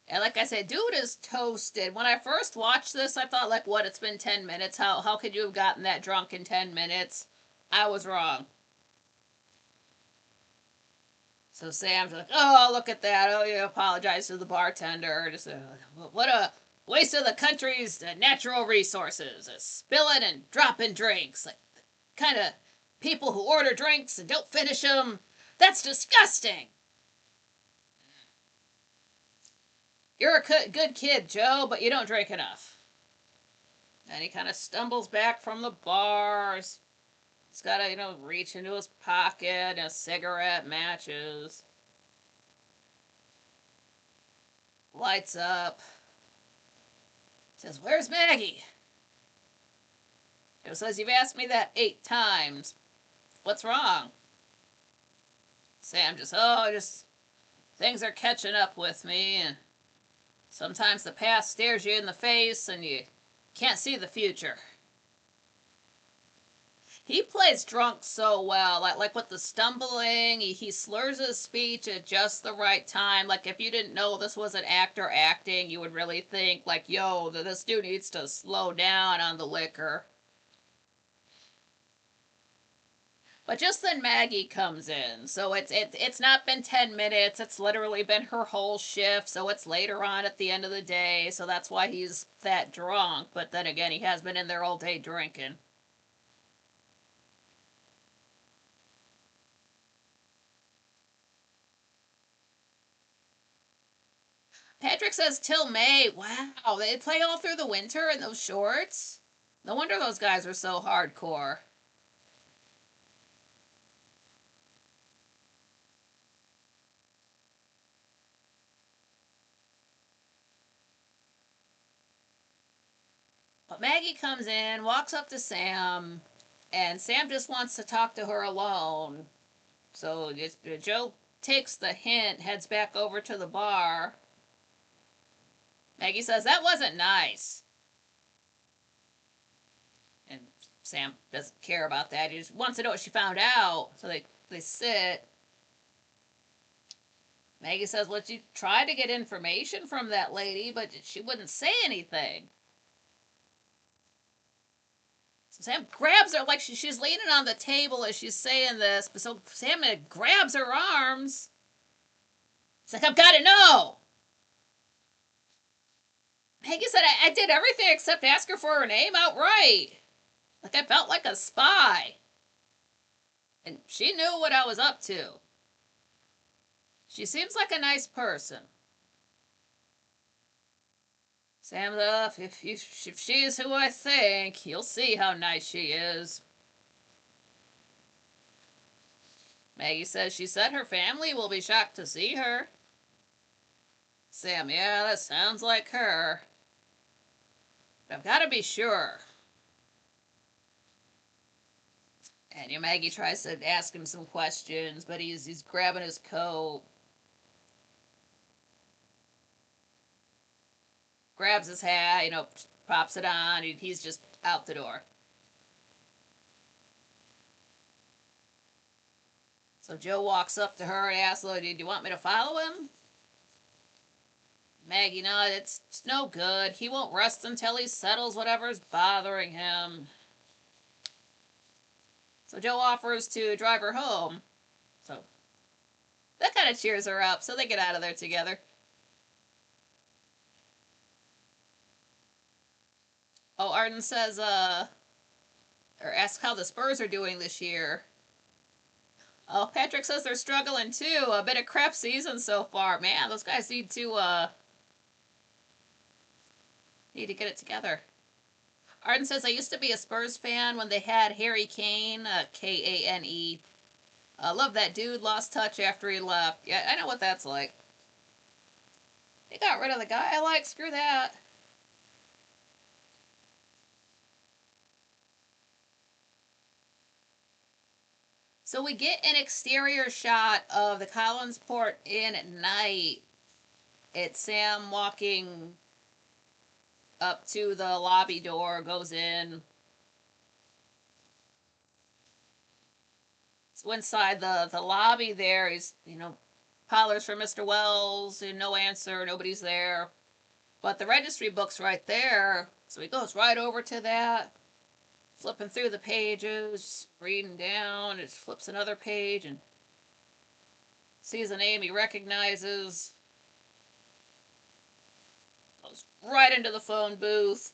And like I said, dude is toasted. When I first watched this, I thought, like, what, it's been 10 minutes? How could you have gotten that drunk in 10 minutes? I was wrong. So Sam's like, "Oh, look at that. Oh, you apologize to the bartender. Just what a waste of the country's natural resources. Spilling and dropping drinks. Like, kind of people who order drinks and don't finish them. That's disgusting. You're a good kid, Joe, but you don't drink enough." And he kind of stumbles back from the bars. He's got to, reach into his pocket, a cigarette, matches, lights up, says, "Where's Maggie?" Joe says, "You've asked me that 8 times. What's wrong?" Sam just things are catching up with me, and sometimes the past stares you in the face and you can't see the future. He plays drunk so well, like with the stumbling, he slurs his speech at just the right time. Like if you didn't know this was an actor acting, you would really think like, yo, this dude needs to slow down on the liquor. But just then Maggie comes in, so it's not been 10 minutes. It's literally been her whole shift. So it's later on at the end of the day. So that's why he's that drunk. But then again, he has been in there all day drinking. Patrick says till May. Wow, they play all through the winter in those shorts. No wonder those guys are so hardcore. But Maggie comes in, walks up to Sam, and Sam just wants to talk to her alone. So Joe takes the hint, heads back over to the bar. Maggie says, "That wasn't nice." And Sam doesn't care about that. He just wants to know what she found out. So they sit. Maggie says, "Well, you tried to get information from that lady, but she wouldn't say anything." So Sam grabs her like she's leaning on the table as she's saying this. But so Sam grabs her arms. It's like, "I've got to know." Maggie said, I did everything except ask her for her name outright. Like I felt like a spy. And she knew what I was up to. She seems like a nice person. Sam's up. If she is who I think, you'll see how nice she is. Maggie says she said her family will be shocked to see her. Sam, yeah, that sounds like her. But I've got to be sure. And Maggie tries to ask him some questions, but he's grabbing his coat. Grabs his hat, pops it on. He's just out the door. So Joe walks up to her and asks, "Do you want me to follow him?" Maggie, no, it's no good. He won't rest until he settles whatever's bothering him. So Joe offers to drive her home. So that kind of cheers her up. So they get out of there together. Oh, Arden says, or asks how the Spurs are doing this year. Oh, Patrick says they're struggling too. A bit of crap season so far. Man, those guys need to get it together. Arden says, "I used to be a Spurs fan when they had Harry Kane, Kane. Love that dude. Lost touch after he left. Yeah, I know what that's like. They got rid of the guy I like. Screw that." So we get an exterior shot of the Collinsport Inn at night. It's Sam walking up to the lobby door, goes in. So inside the lobby there, he's, hollers for Mr. Wells, and no answer, nobody's there. But the registry book's right there, so he goes right over to that, flipping through the pages, reading down, it flips another page and sees a name he recognizes, goes right into the phone booth.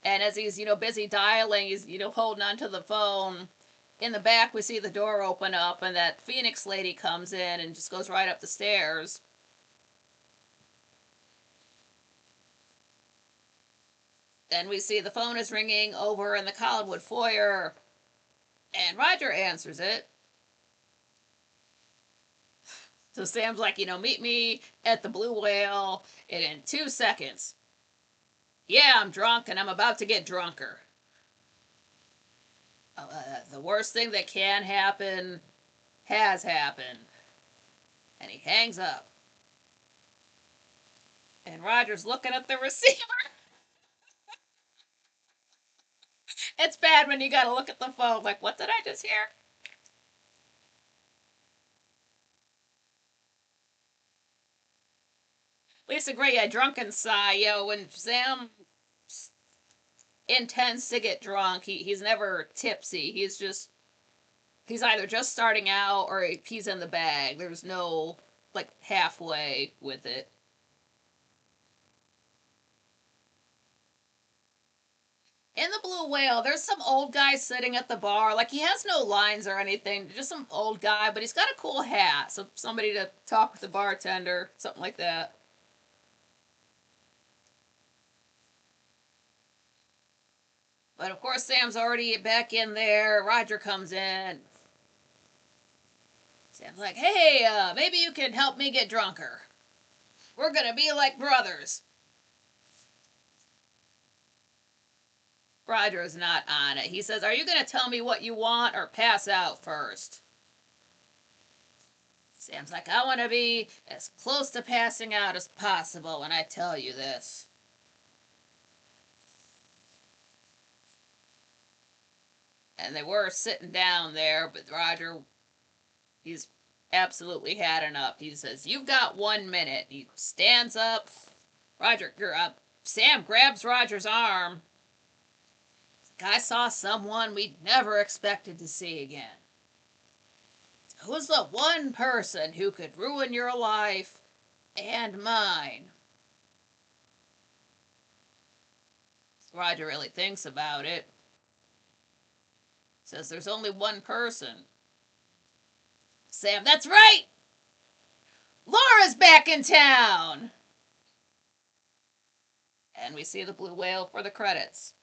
And as he's, busy dialing, he's, holding onto the phone. In the back, we see the door open up, and that Phoenix lady comes in and just goes right up the stairs. Then we see the phone is ringing over in the Collinwood foyer. And Roger answers it. So Sam's like, meet me at the Blue Whale in 2 seconds. Yeah, I'm drunk and I'm about to get drunker. The worst thing that can happen has happened. And he hangs up. And Roger's looking at the receiver. It's bad when you gotta look at the phone, like, what did I just hear? Lisa Gray, yeah, drunken sigh. When Sam intends to get drunk, he's never tipsy. He's either just starting out or he's in the bag. There's no, like, halfway with it. In the Blue Whale, there's some old guy sitting at the bar. Like, he has no lines or anything, just some old guy, but he's got a cool hat. So, somebody to talk with the bartender, something like that. But of course, Sam's already back in there. Roger comes in. Sam's like, hey, maybe you can help me get drunker. We're gonna be like brothers. Roger is not on it. He says, are you gonna tell me what you want or pass out first? Sam's like, I want to be as close to passing out as possible when I tell you this. And they were sitting down there, but Roger, he's absolutely had enough. He says, you've got 1 minute. He stands up. Roger, you're up. Sam grabs Roger's arm. I saw someone we'd never expected to see again. Who's the one person who could ruin your life and mine? Roger really thinks about it. Says there's only one person. Sam, that's right! Laura's back in town! And we see the Blue Whale for the credits.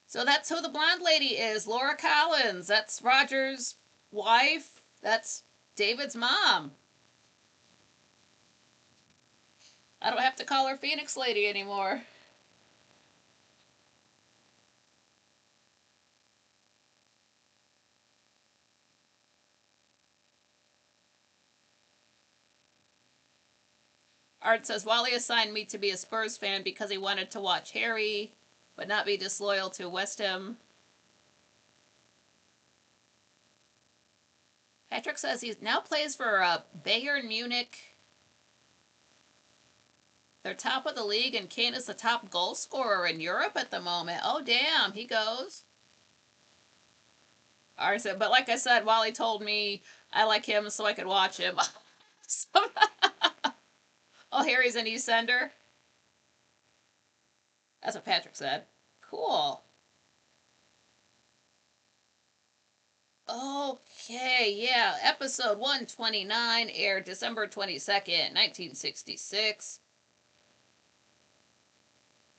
So that's who the blonde lady is, Laura Collins. That's Roger's wife. That's David's mom. I don't have to call her Phoenix Lady anymore. Art says Wally assigned me to be a Spurs fan because he wanted to watch Harry, but not be disloyal to West Ham. Patrick says he now plays for Bayern Munich. They're top of the league, and Kane is the top goal scorer in Europe at the moment. Oh, damn, he goes. Art said, but like I said, Wally told me I like him so I could watch him. Oh, Harry's an Eastender? That's what Patrick said. Cool. Okay, yeah. Episode 129 aired December 22nd, 1966.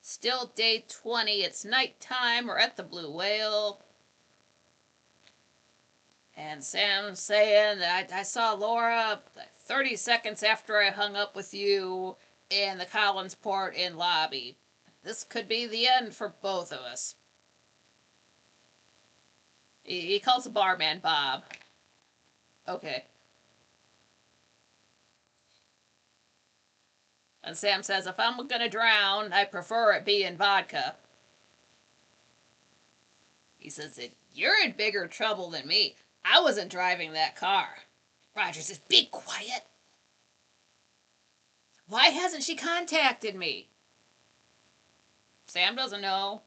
Still day 20. It's nighttime. We're at the Blue Whale. And Sam's saying that I saw Laura 30 seconds after I hung up with you in the Collinsport Inn lobby. This could be the end for both of us. He calls the barman Bob. Okay. And Sam says, if I'm gonna drown, I prefer it be in vodka. He says, you're in bigger trouble than me. I wasn't driving that car. Roger says, be quiet. Why hasn't she contacted me? Sam doesn't know.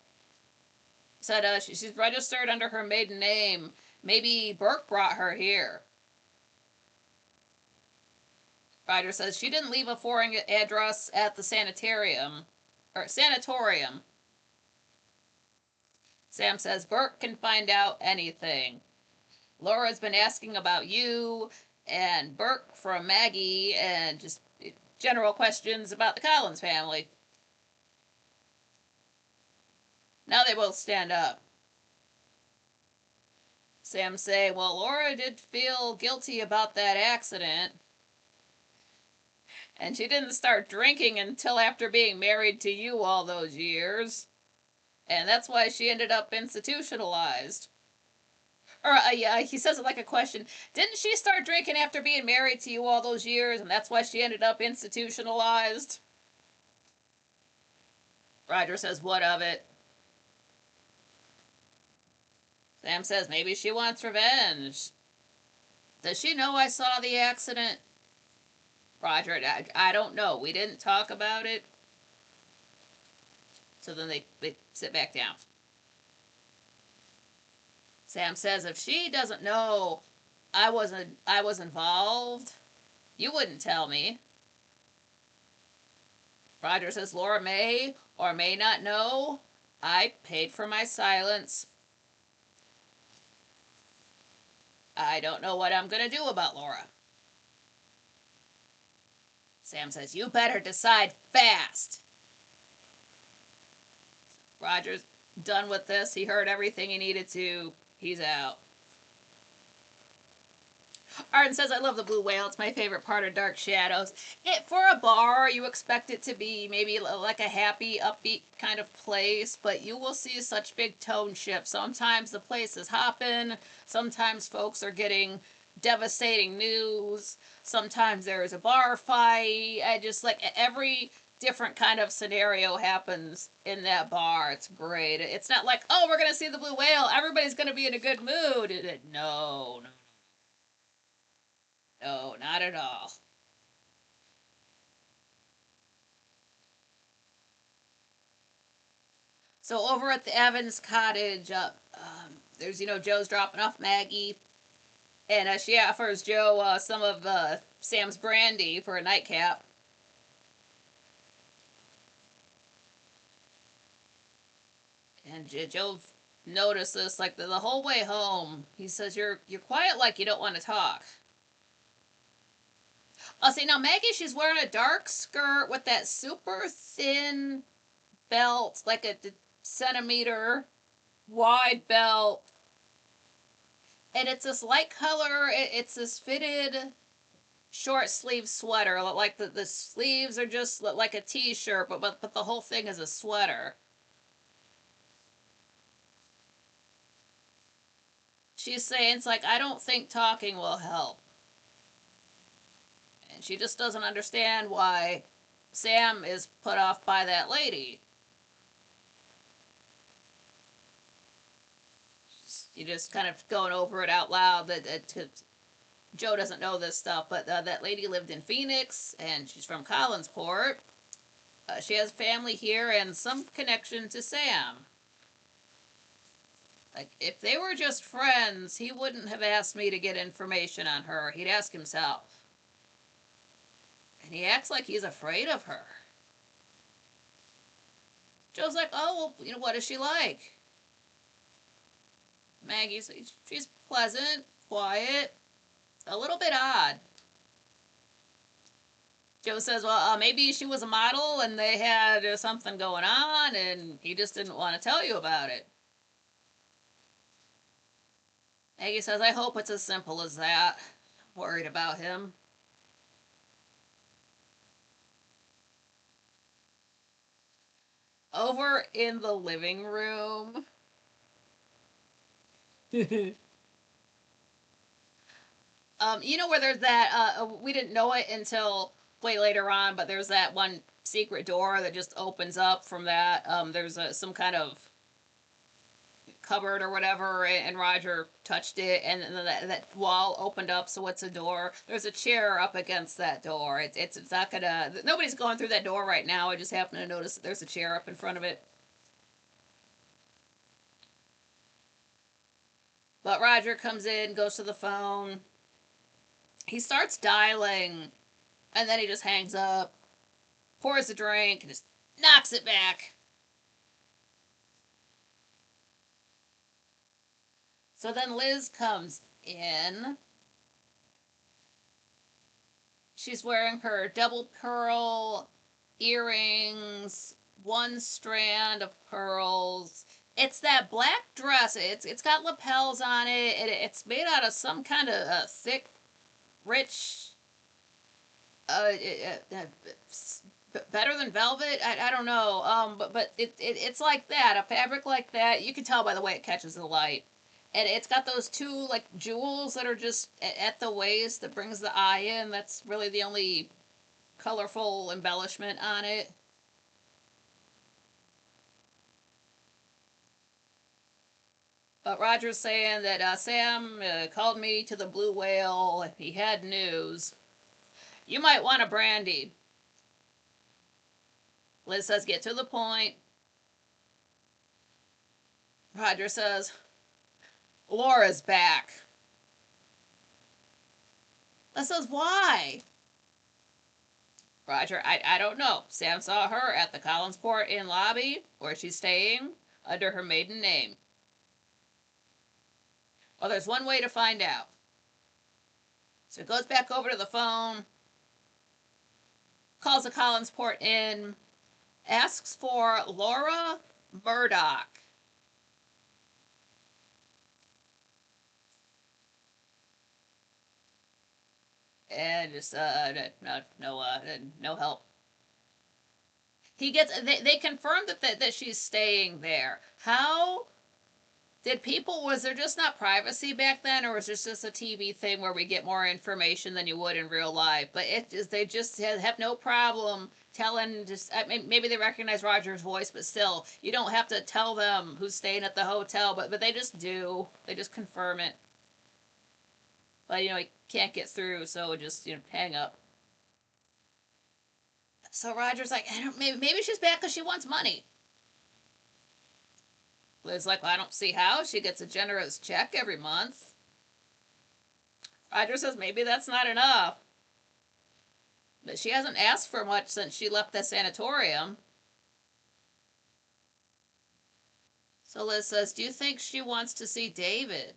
Said she's registered under her maiden name. Maybe Burke brought her here. Ryder says she didn't leave a foreign address at the sanatorium. Sam says Burke can find out anything. Laura's been asking about you and Burke from Maggie and just general questions about the Collins family. Now they both stand up. Sam say, well, Laura did feel guilty about that accident, and she didn't start drinking until after being married to you all those years, and that's why she ended up institutionalized. Or, yeah, he says it like a question. Didn't she start drinking after being married to you all those years, and that's why she ended up institutionalized? Roger says, what of it? Sam says, maybe she wants revenge. Does she know I saw the accident? Roger, I don't know. We didn't talk about it. So then they sit back down. Sam says, if she doesn't know I was involved, you wouldn't tell me. Roger says, Laura may or may not know. I paid for my silence. I don't know what I'm going to do about Laura. Sam says, you better decide fast. Roger's done with this. He heard everything he needed to. He's out. Arden says, I love the blue whale. It's my favorite part of Dark Shadows. For a bar, you expect it to be maybe like a happy, upbeat kind of place, but you will see such big tone shifts. Sometimes the place is hopping. Sometimes folks are getting devastating news. Sometimes there is a bar fight. I just like every different kind of scenario happens in that bar. It's great. It's not like, oh, we're going to see the blue whale. Everybody's going to be in a good mood. No, no. No, not at all. So over at the Evans cottage, there's Joe's dropping off Maggie, and she offers Joe some of Sam's brandy for a nightcap. And Joe notices like the whole way home. He says, "You're quiet like you don't want to talk." I'll say now Maggie, she's wearing a dark skirt with that super thin belt, like a centimeter wide belt, and it's this light color. It's this fitted short sleeve sweater. Like the sleeves are just like a t-shirt, but the whole thing is a sweater. She's saying it's like, I don't think talking will help, and she just doesn't understand why Sam is put off by that lady. You just kind of going over it out loud that Joe doesn't know this stuff, but that lady lived in Phoenix, and she's from Collinsport. She has family here and some connection to Sam. Like, if they were just friends, he wouldn't have asked me to get information on her. He'd ask himself. And he acts like he's afraid of her. Joe's like, oh, well, what is she like? Maggie's, she's pleasant, quiet, a little bit odd. Joe says, well, maybe she was a model and they had something going on and he just didn't want to tell you about it. Maggie says, I hope it's as simple as that. I'm worried about him. Over in the living room. Where there's that, we didn't know it until way later on, but there's that one secret door that just opens up from that. There's some kind of cupboard or whatever, and Roger touched it, and that wall opened up, so it's a door. There's a chair up against that door. It's not gonna, nobody's going through that door right now. I just happen to notice that there's a chair up in front of it. But Roger comes in, goes to the phone. He starts dialing, and then he just hangs up, pours a drink, and just knocks it back. So then Liz comes in. She's wearing her double pearl earrings, one strand of pearls, It's that black dress. It's got lapels on it. It's made out of some kind of thick, rich, uh, uh, better than velvet. I don't know. But it's like that. A fabric like that. You can tell by the way it catches the light. And it's got those two like jewels that are just at the waist that brings the eye in. That's really the only colorful embellishment on it. But Roger's saying that Sam called me to the Blue Whale. He had news. You might want a brandy. Liz says, get to the point. Roger says, Laura's back. Liz says, why? Roger, I don't know. Sam saw her at the Collinsport Inn lobby, where she's staying, under her maiden name. Well, there's one way to find out. So he goes back over to the phone, calls the Collinsport Inn, asks for Laura Murdoch. And just no help. He gets they confirmed that she's staying there. How did people, was there just not privacy back then, or was this just a TV thing where we get more information than you would in real life? But it is, they just have no problem telling, just I mean, maybe they recognize Roger's voice, but still, you don't have to tell them who's staying at the hotel, but they just do. They just confirm it. But he can't get through, so just hang up. So Roger's like, I don't, maybe she's back because she wants money. Liv's like, well, I don't see how. She gets a generous check every month. Roger says maybe that's not enough. But she hasn't asked for much since she left the sanatorium. So Liz says, do you think she wants to see David?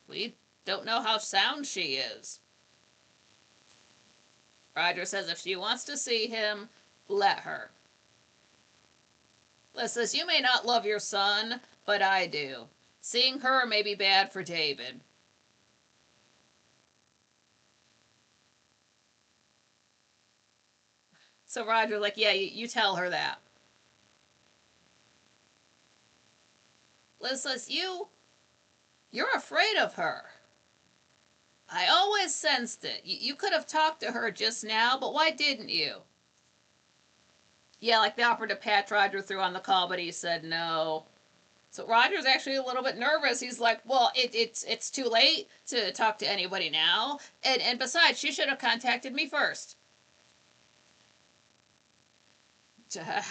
We don't know how sound she is. Roger says if she wants to see him, let her. Liz says, you may not love your son, but I do. Seeing her may be bad for David. So Roger's like, yeah, you tell her that. Liz says, you're afraid of her. I always sensed it. You could have talked to her just now, but why didn't you? Yeah, like they offered to patch Roger through on the call, but he said no. So Roger's actually a little bit nervous. He's like, well, it's too late to talk to anybody now. And besides, she should have contacted me first.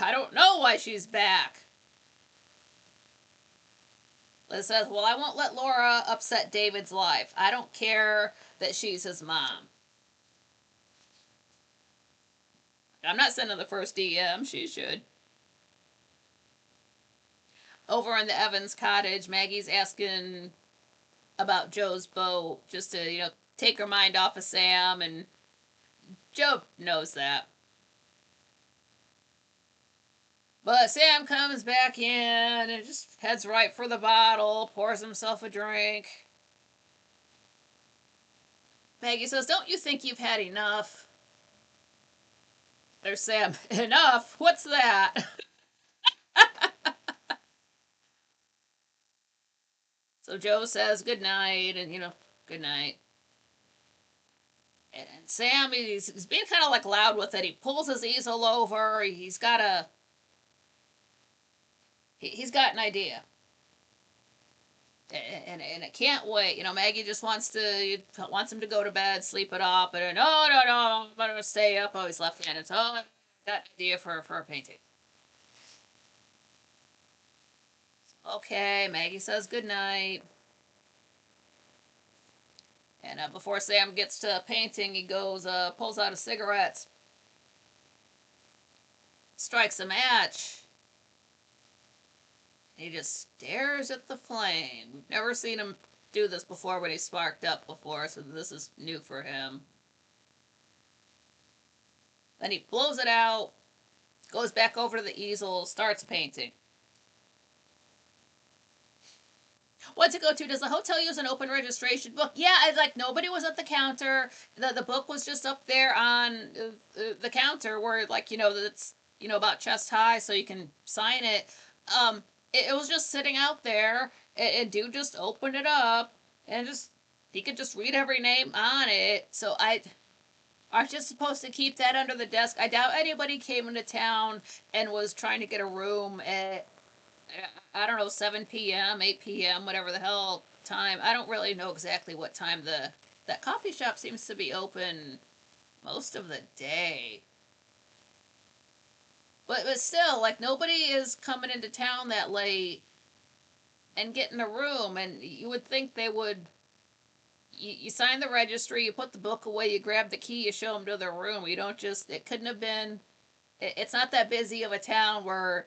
I don't know why she's back. Liz says, well, I won't let Laura upset David's life. I don't care that she's his mom. I'm not sending the first DM. She should. Over in the Evans cottage, Maggie's asking about Joe's boat just to, take her mind off of Sam, and Joe knows that. But Sam comes back in and just heads right for the bottle, pours himself a drink. Maggie says, don't you think you've had enough? There's Sam. Enough? What's that? So Joe says good night, and good night. And Sam, he's being kind of like loud with it. He pulls his easel over. He's got an idea, and it can't wait. Maggie just wants him to go to bed, sleep it off, but no, no, no, I'm gonna stay up. Oh, he's left-handed, so I've got an idea for a painting. Okay, Maggie says good night. And before Sam gets to painting, he goes, pulls out a cigarette, strikes a match. He just stares at the flame. We've never seen him do this before when he sparked up before, so this is new for him. Then he blows it out, goes back over to the easel, starts painting. What to go to? Does the hotel use an open registration book? Yeah, it's like nobody was at the counter. The book was just up there on the counter where like that's about chest high, so you can sign it. Um, it was just sitting out there, and dude just opened it up and just he could just read every name on it. So I was just supposed to keep that under the desk. I doubt anybody came into town and was trying to get a room at I don't know 7 p.m., 8 p.m., whatever the hell time. I don't really know exactly what time the that coffee shop seems to be open most of the day. But still, like nobody is coming into town that late and getting a room, and you would think they would. You sign the registry, you put the book away, you grab the key, you show them to their room. You don't just. It couldn't have been. It's not that busy of a town where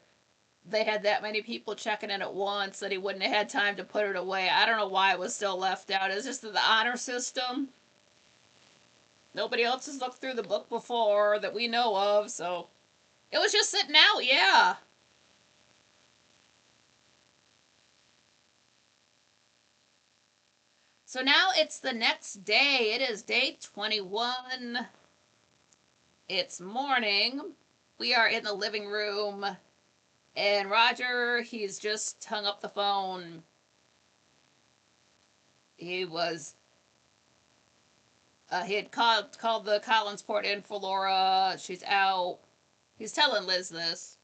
they had that many people checking in at once that he wouldn't have had time to put it away. I don't know why it was still left out. It's just the honor system. Nobody else has looked through the book before that we know of, so it was just sitting out, yeah. So now it's the next day. It is day 21. It's morning. We are in the living room, and Roger, he's just hung up the phone. He was he had called the Collinsport in for Laura. She's out. He's telling Liz this,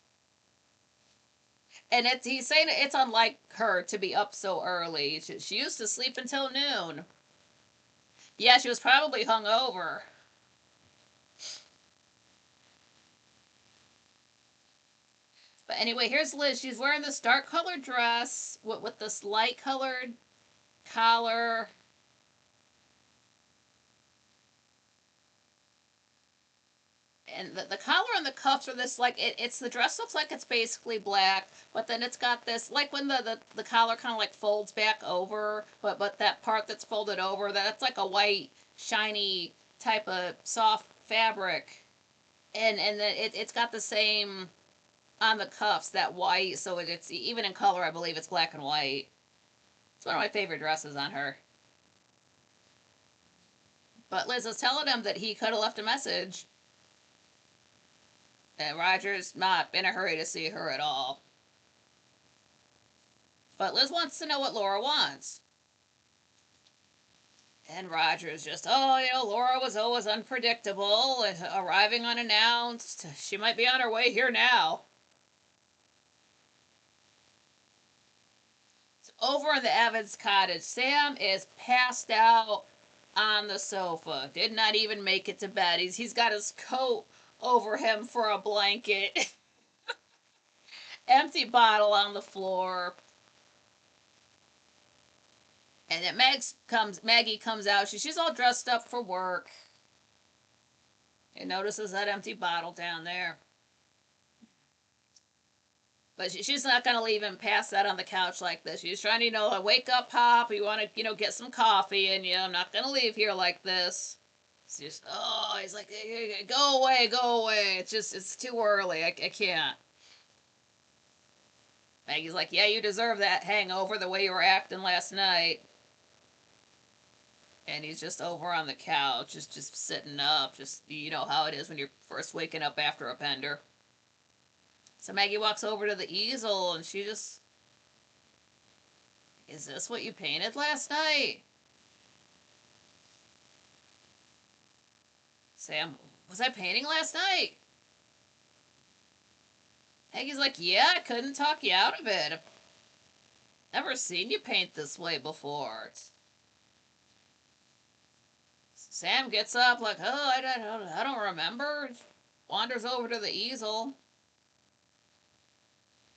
and he's saying it's unlike her to be up so early. She used to sleep until noon. Yeah, she was probably hungover. But anyway, here's Liz. She's wearing this dark colored dress with this light colored collar. And the collar and the cuffs are this like it's the dress looks like it's basically black, but then it's got this like when the collar kind of like folds back over, but that part that's folded over that's like a white shiny type of soft fabric, and then it's got the same on the cuffs that white, so it's even in color I believe it's black and white. It's one of my favorite dresses on her. But Liz is telling him that he could have left a message. And Roger's not in a hurry to see her at all. But Liz wants to know what Laura wants. And Roger's just, oh, Laura was always unpredictable, arriving unannounced. She might be on her way here now. So over in the Evans cottage, Sam is passed out on the sofa. Did not even make it to bed. He's got his coat over him for a blanket. Empty bottle on the floor. And then Maggie comes out. She's all dressed up for work. And notices that empty bottle down there. But she's not going to leave him pass that on the couch like this. She's trying to, wake up, Pop. You want to, get some coffee in you. I'm not going to leave here like this. It's just, he's like, go away, go away. It's too early. I can't. Maggie's like, yeah, you deserve that hangover the way you were acting last night. And he's just over on the couch, just sitting up. Just, you know how it is when you're first waking up after a bender. So Maggie walks over to the easel and she just, is this what you painted last night? Sam, was I painting last night? Maggie's like, yeah, I couldn't talk you out of it. I've never seen you paint this way before. Sam gets up like, oh, I don't remember. Wanders over to the easel.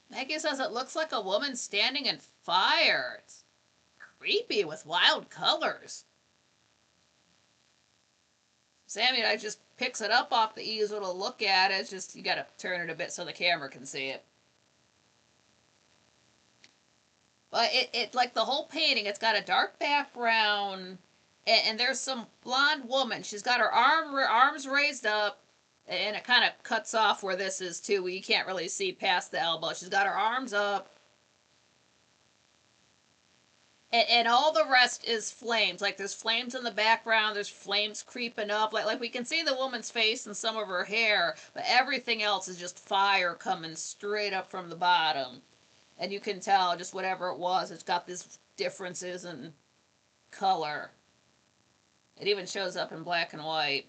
Maggie says it looks like a woman standing in fire. It's creepy with wild colors. Sammy just picks it up off the easel to look at it. It's just, you gotta turn it a bit so the camera can see it. But it like the whole painting, it's got a dark background, and there's some blonde woman. She's got her arms raised up, and it kind of cuts off where this is too, where you can't really see past the elbow. She's got her arms up, And all the rest is flames. Like there's flames in the background, there's flames creeping up. Like we can see the woman's face and some of her hair, but everything else is just fire coming straight up from the bottom. And you can tell just whatever it was, it's got these differences in color. It even shows up in black and white.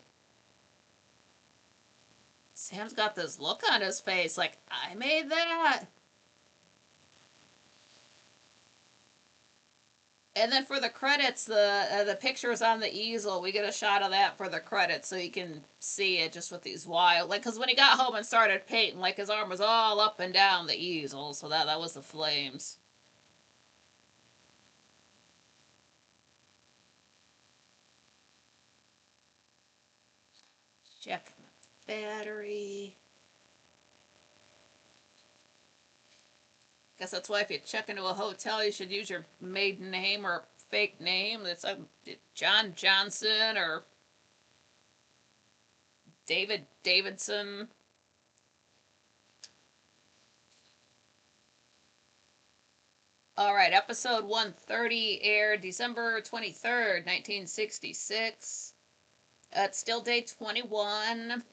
Sam's got this look on his face like, I made that. And then for the credits, the pictures on the easel, we get a shot of that for the credits, so you can see it just with these wild, like, because when he got home and started painting, like his arm was all up and down the easel, so that was the flames. Check battery. Guess that's why if you check into a hotel, you should use your maiden name or fake name. It's John Johnson or David Davidson. All right, episode 130 aired December 23rd, 1966. It's still day 21.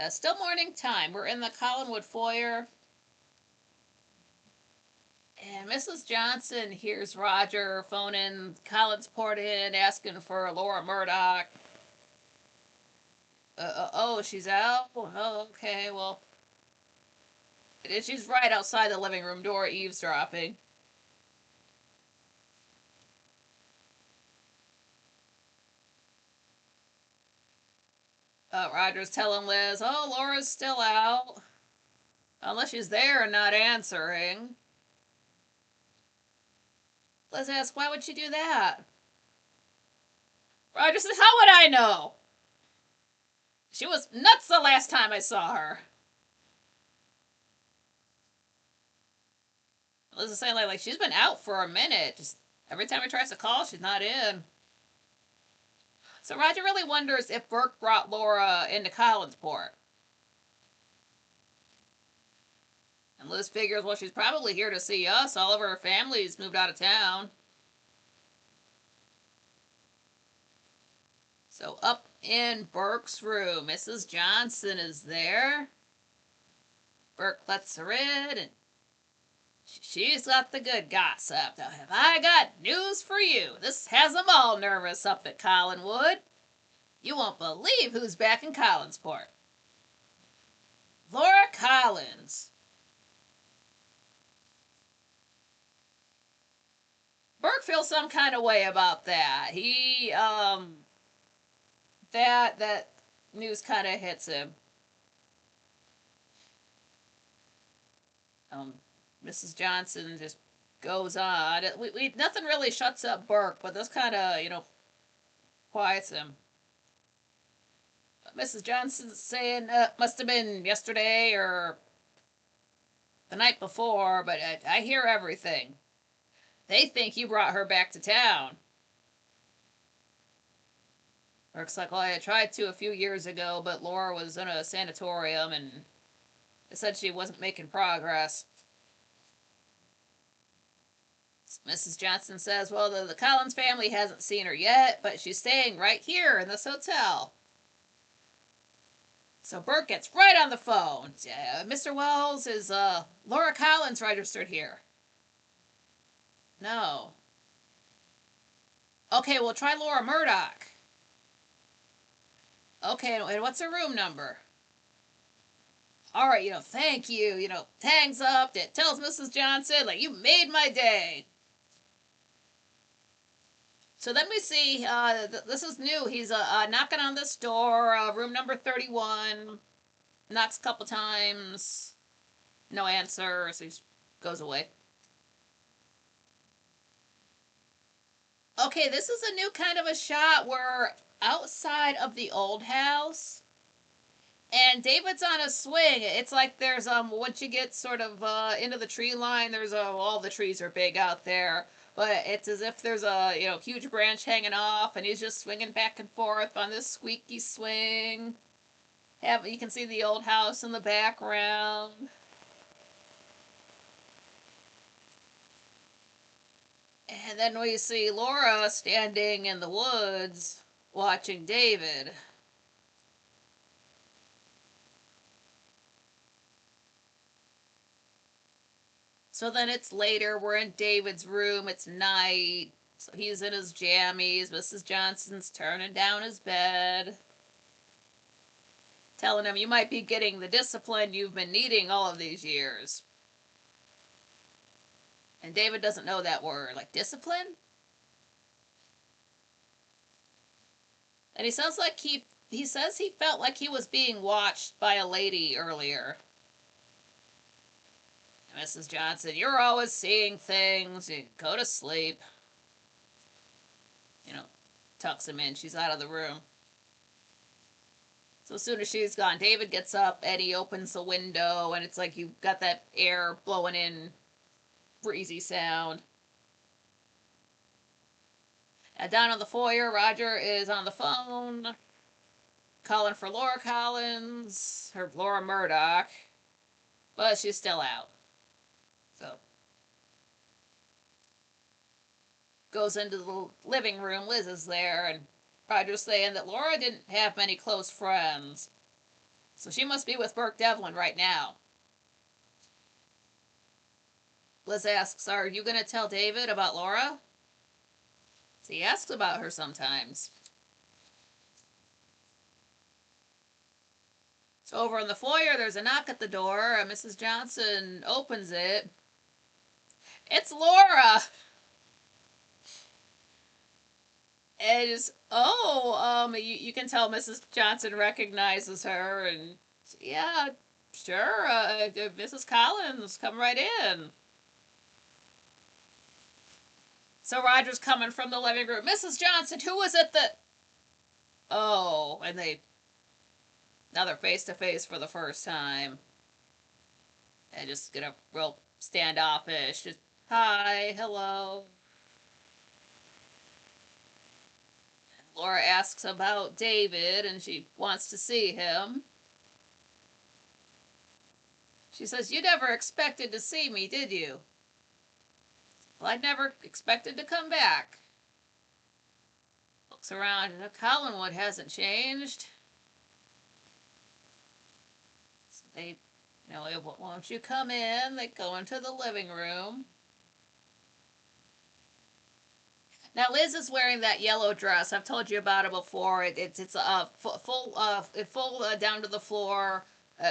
Still morning time. We're in the Collinwood foyer. And Mrs. Johnson hears Roger phoning Collinsport in, asking for Laura Murdoch. Oh, she's out? Oh, okay, well. She's right outside the living room door, eavesdropping. Roger's telling Liz, oh, Laura's still out. Unless she's there and not answering. Liz asks, why would she do that? Roger says, how would I know? She was nuts the last time I saw her. Liz is saying, like she's been out for a minute. Just every time he tries to call, she's not in. So Roger really wonders if Burke brought Laura into Collinsport. And Liz figures, well, she's probably here to see us. All of her family's moved out of town. So up in Burke's room, Mrs. Johnson is there. Burke lets her in, and she's got the good gossip. Now, have I got news for you? This has them all nervous up at Collinwood. You won't believe who's back in Collinsport. Laura Collins. Burke feels some kind of way about that. That news kind of hits him. Mrs. Johnson just goes on. Nothing really shuts up Burke, but this kind of, quiets him. Mrs. Johnson's saying, must have been yesterday or the night before, but I hear everything. They think you brought her back to town. Burke's like, well, I tried to a few years ago, but Laura was in a sanatorium and they said she wasn't making progress. Mrs. Johnson says, well, the Collins family hasn't seen her yet, but she's staying right here in this hotel. So Burke gets right on the phone. Mr. Wells, is Laura Collins registered here? No. Okay, well, try Laura Murdoch. Okay, and what's her room number? All right, thank you. Hangs up. It tells Mrs. Johnson, like, you made my day. So then we see, this is new. He's knocking on this door, room number 31. Knocks a couple times. No answer, so he goes away. Okay, this is a new kind of a shot where outside of the old house, and David's on a swing. It's like there's once you get sort of into the tree line, there's all the trees are big out there, but it's as if there's a huge branch hanging off, and he's just swinging back and forth on this squeaky swing. You can see the old house in the background. And then we see Laura standing in the woods watching David. So then it's later, we're in David's room, it's night. So he's in his jammies. Mrs. Johnson's turning down his bed, telling him, "You might be getting the discipline you've been needing all of these years." And David doesn't know that word, like discipline. And he sounds like he says he felt like he was being watched by a lady earlier. Mrs. Johnson, "You're always seeing things. You go to sleep." You know, tucks him in. She's out of the room. So as soon as she's gone, David gets up and he opens the window, and it's like you've got that air blowing in, breezy sound. And down in the foyer, Roger is on the phone, calling for Laura Collins, or Laura Murdoch, but she's still out. So goes into the living room. Liz is there, and Roger's saying that Laura didn't have many close friends, so she must be with Burke Devlin right now. Liz asks, "Are you going to tell David about Laura?" So he asks about her sometimes. So over in the foyer, there's a knock at the door, and Mrs. Johnson opens it. It's Laura! And it's, you can tell Mrs. Johnson recognizes her, and yeah, sure, Mrs. Collins, come right in. So Roger's coming from the living room. "Mrs. Johnson, who was it that..." Oh, and now they're face to face for the first time. And just get a real standoffish. Just, "Hi, hello." Laura asks about David, and she wants to see him. She says, "You never expected to see me, did you?" "Well, I never expected to come back." Looks around, and Collinwood hasn't changed. So they, "Won't you come in?" They go into the living room. Now Liz is wearing that yellow dress. I've told you about it before. It's full down to the floor.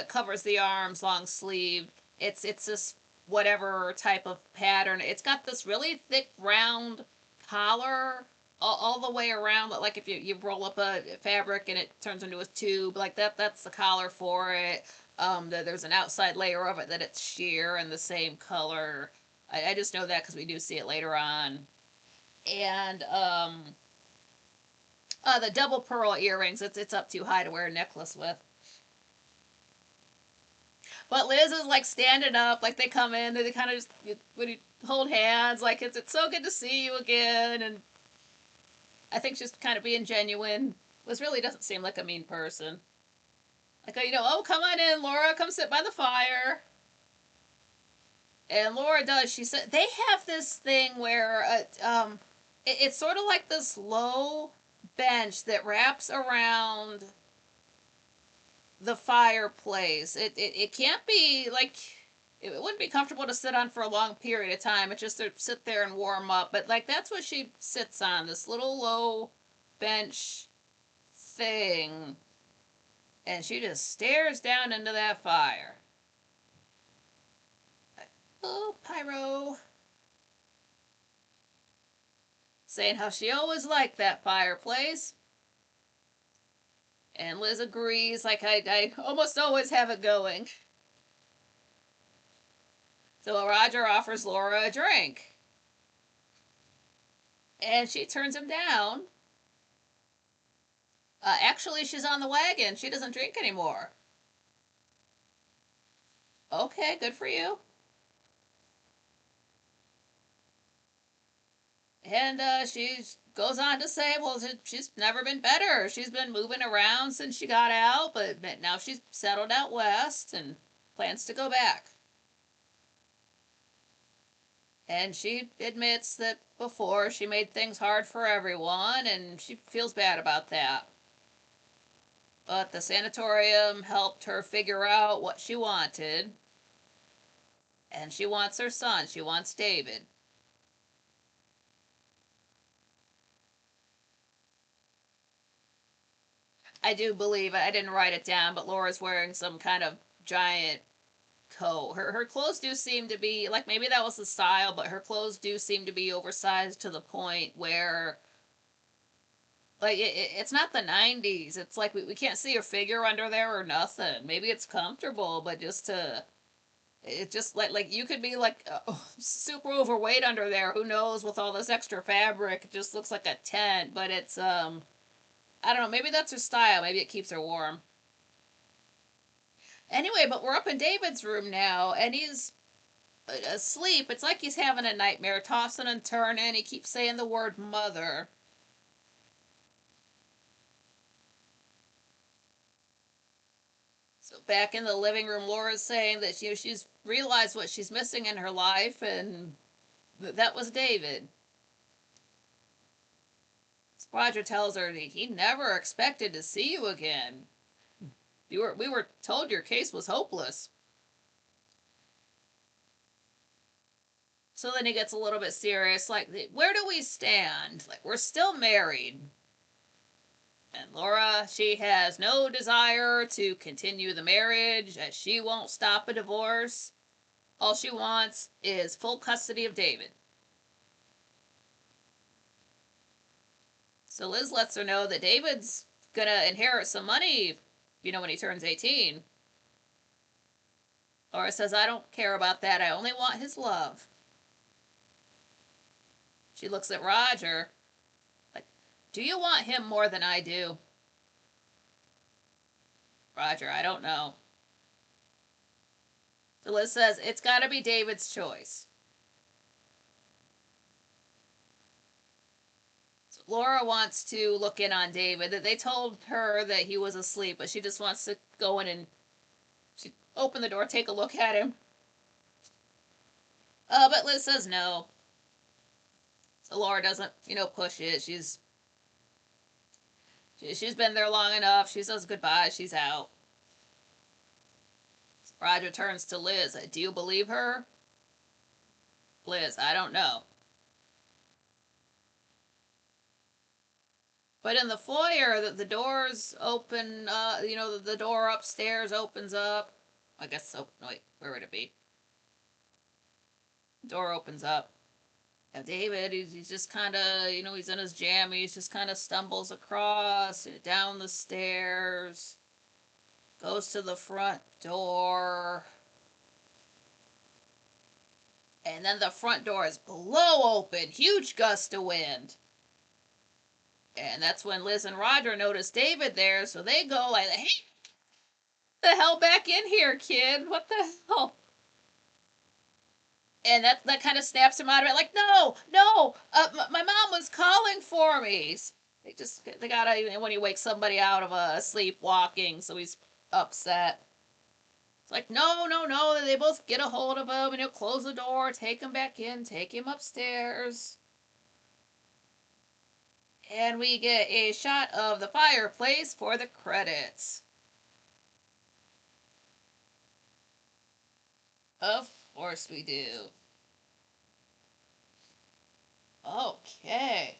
Covers the arms, long sleeve. It's this whatever type of pattern. It's got this really thick round collar all the way around. Like if you roll up a fabric and it turns into a tube like that. That's the collar for it. There's an outside layer of it that it's sheer and the same color. I just know that because we do see it later on. And the double pearl earrings. It's up too high to wear a necklace with. But Liz is like standing up, like they come in, they kind of just when you hold hands, like it's so good to see you again, and I think she's kind of being genuine. Liz really doesn't seem like a mean person. Like, "Oh, come on in, Laura, come sit by the fire." And Laura does. She said they have this thing where it's sort of like this low bench that wraps around the fireplace. It can't be like it wouldn't be comfortable to sit on for a long period of time. It's just to sit there and warm up. But like that's what she sits on, this little low bench thing, and she just stares down into that fire. Oh, pyro. Saying how she always liked that fireplace. And Liz agrees, like, I almost always have it going. So Roger offers Laura a drink. And she turns him down. Actually, she's on the wagon. She doesn't drink anymore. Okay, good for you. And she goes on to say, well, she's never been better. She's been moving around since she got out, but now she's settled out west and plans to go back. And she admits that before she made things hard for everyone, and she feels bad about that. But the sanatorium helped her figure out what she wanted, and she wants her son. She wants David. I do believe, I didn't write it down, but Laura's wearing some kind of giant coat. Her clothes do seem to be like, maybe that was the style, but her clothes do seem to be oversized to the point where like it's not the 90s. It's like we can't see her figure under there or nothing. Maybe it's comfortable, but just to it just like you could be like super overweight under there. Who knows with all this extra fabric? It just looks like a tent, but it's I don't know, maybe that's her style. Maybe it keeps her warm. Anyway, but we're up in David's room now, and he's asleep. It's like he's having a nightmare, tossing and turning. He keeps saying the word mother. So back in the living room, Laura's saying that she's realized what she's missing in her life, and that was David. Roger tells her that he never expected to see you again. We were told your case was hopeless. So then he gets a little bit serious, like, where do we stand? Like, we're still married. And Laura, she has no desire to continue the marriage, as she won't stop a divorce. All she wants is full custody of David. So Liz lets her know that David's gonna inherit some money, when he turns 18. Laura says, I don't care about that. I only want his love. She looks at Roger like, do you want him more than I do? Roger, I don't know. So Liz says, it's got to be David's choice. So Laura wants to look in on David. They told her that he was asleep, but she just wants to go in and she open the door, take a look at him. But Liz says no. So Laura doesn't, push it. She's been there long enough. She says goodbye. She's out. Roger turns to Liz. Do you believe her? Liz, I don't know. But in the foyer, the doors open. The door upstairs opens up. I guess so. Wait, where would it be? Door opens up. Now David, he's just kind of, he's in his jammies. Just kind of stumbles across, down the stairs, goes to the front door. And then the front door is blow open. Huge gust of wind. And that's when Liz and Roger notice David there, so they go like, hey, the hell back in here, kid. What the hell? And that kind of snaps him out of it, like, no, my mom was calling for me. They gotta, when you wake somebody out of a sleepwalking, so he's upset. It's like, no, they both get a hold of him, and he'll close the door, take him back in, take him upstairs. And we get a shot of the fireplace for the credits. Of course we do. Okay.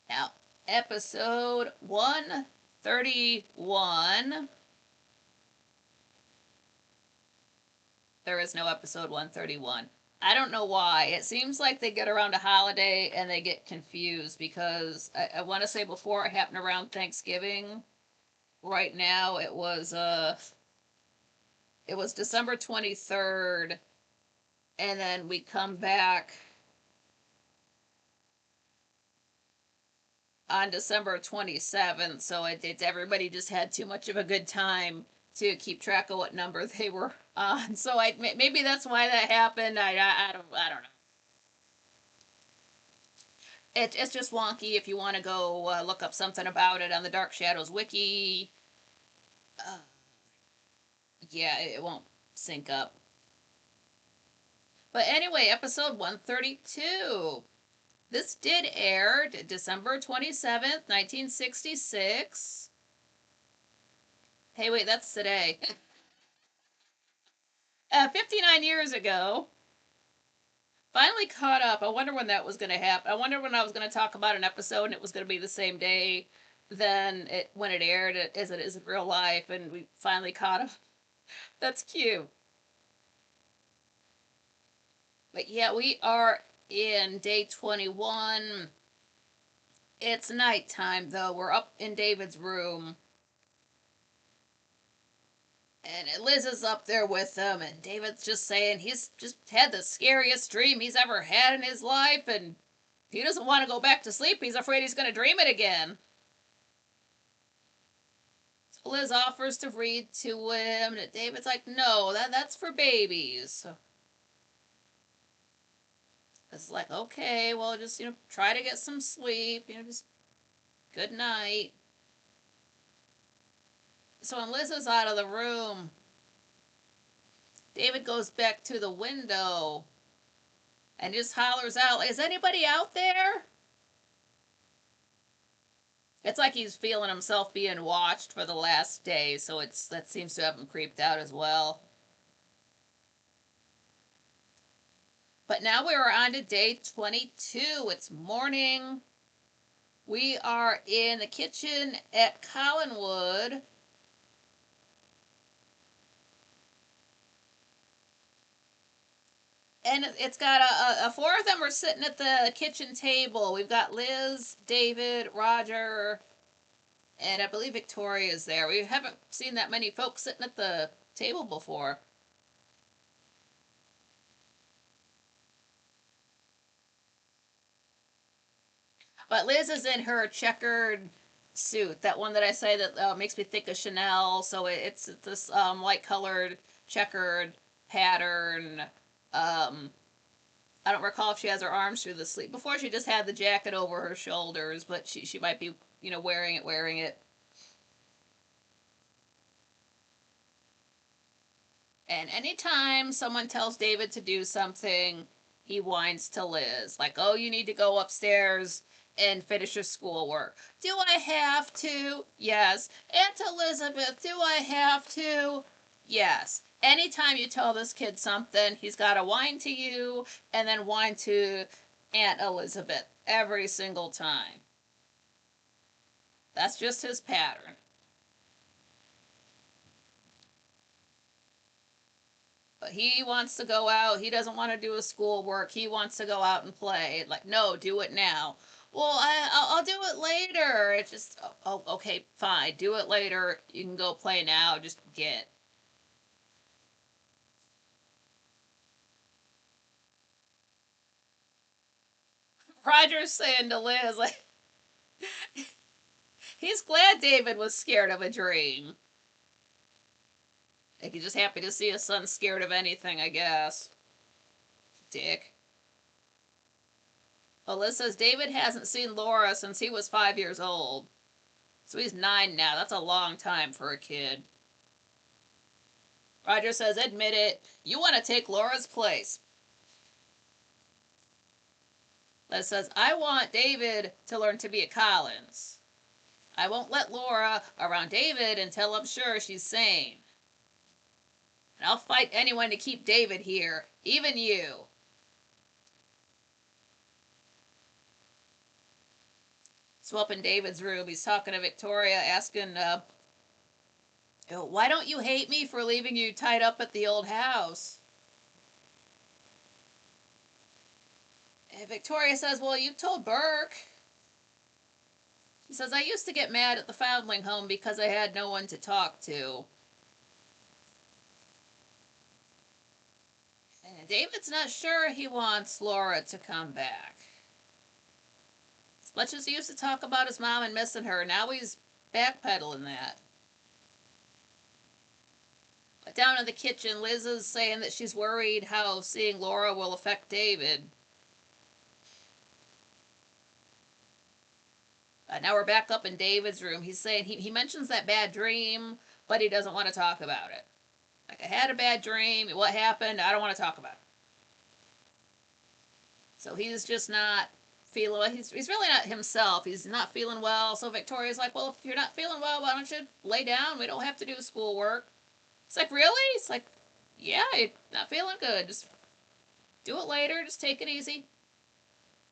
Now, episode 131. There is no episode 131. I don't know why. It seems like they get around a holiday and they get confused because I want to say before it happened around Thanksgiving. Right now it was December 23rd, and then we come back on December 27th, so everybody just had too much of a good time to keep track of what number they were on. So maybe that's why that happened. I don't know. It's just wonky. If you want to go look up something about it on the Dark Shadows wiki, yeah, it won't sync up. But anyway, episode 132. This did air December 27th, 1966. Hey, wait, that's today. 59 years ago. Finally caught up. I wonder when that was going to happen. I wonder when I was going to talk about an episode and it was going to be the same day then when it aired as it is in real life, and we finally caught up. That's cute. But yeah, we are in day 21. It's nighttime though. We're up in David's room. And Liz is up there with him, and David's just saying he's just had the scariest dream he's ever had in his life, and he doesn't want to go back to sleep. He's afraid he's going to dream it again. So Liz offers to read to him, and David's like, no, that's for babies. It's like, okay, well, just, try to get some sleep, just good night. So when Liz is out of the room, David goes back to the window and just hollers out, like, is anybody out there? It's like he's feeling himself being watched for the last day, so that seems to have him creeped out as well. But now we are on to day 22. It's morning. We are in the kitchen at Collinwood. And it's got a four of them are sitting at the kitchen table. We've got Liz, David, Roger, and I believe Victoria's there. We haven't seen that many folks sitting at the table before. But Liz is in her checkered suit, that one that I say that makes me think of Chanel. So it's this light colored checkered pattern. I don't recall if she has her arms through the sleeve. Before she just had the jacket over her shoulders, but she might be wearing it. And anytime someone tells David to do something, he whines to Liz. Like, oh, you need to go upstairs and finish your schoolwork. Do I have to? Yes. Aunt Elizabeth, do I have to? Yes. Anytime you tell this kid something, he's got to whine to you and then whine to Aunt Elizabeth every single time. That's just his pattern. But he wants to go out. He doesn't want to do his schoolwork. He wants to go out and play. Like, no, do it now. Well, I'll do it later. It's just, oh, okay, fine. Do it later. You can go play now. Just get. Roger's saying to Liz, like, he's glad David was scared of a dream. Like, he's just happy to see his son scared of anything, I guess. Dick. Well, Liz says David hasn't seen Laura since he was 5 years old. So he's 9 now. That's a long time for a kid. Roger says, admit it. You want to take Laura's place. Liz says, I want David to learn to be a Collins. I won't let Laura around David until I'm sure she's sane. And I'll fight anyone to keep David here, even you. So up in David's room, he's talking to Victoria, asking, why don't you hate me for leaving you tied up at the old house? And Victoria says, well, you told Burke. She says, I used to get mad at the foundling home because I had no one to talk to. And David's not sure he wants Laura to come back. As much as he used to talk about his mom and missing her, now he's backpedaling that. But down in the kitchen, Liz is saying that she's worried how seeing Laura will affect David. Now we're back up in David's room. He's saying he mentions that bad dream, but he doesn't want to talk about it. Like, I had a bad dream. What happened? I don't want to talk about it. So he's just not feeling well. He's really not himself. He's not feeling well. So Victoria's like, well, if you're not feeling well, why don't you lay down? We don't have to do schoolwork. It's like, really? It's like, yeah, you're not feeling good. Just do it later. Just take it easy.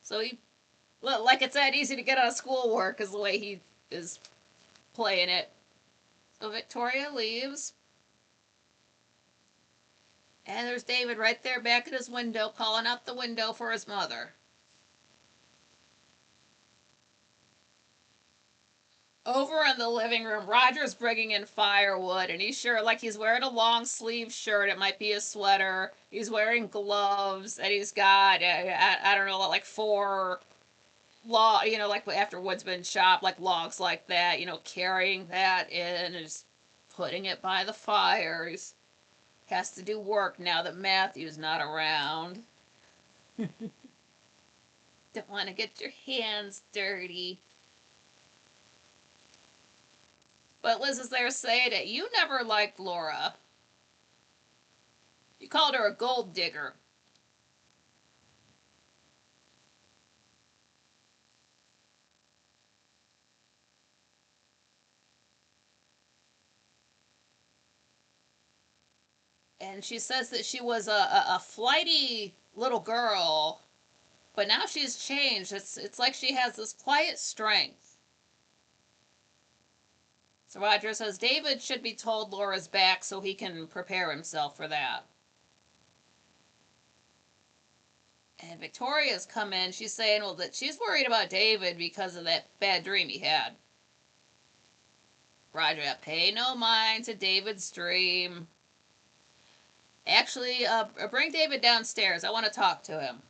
So he, like it's that easy to get out of schoolwork is the way he is playing it. So Victoria leaves. And there's David right there back at his window calling out the window for his mother. Over in the living room, Roger's bringing in firewood, and he's wearing a long sleeve shirt. It might be a sweater. He's wearing gloves, and he's got I don't know, like four like after wood's been chopped, like logs like that. Carrying that in and just putting it by the fire. He's has to do work now that Matthew's not around. Don't want to get your hands dirty. But Liz is there saying that you never liked Laura. You called her a gold digger. And she says that she was a flighty little girl, but now she's changed. It's like she has this quiet strength. So Roger says David should be told Laura's back so he can prepare himself for that. And Victoria's come in. She's saying, well, that she's worried about David because of that bad dream he had. Roger, pay no mind to David's dream. Actually, bring David downstairs. I want to talk to him.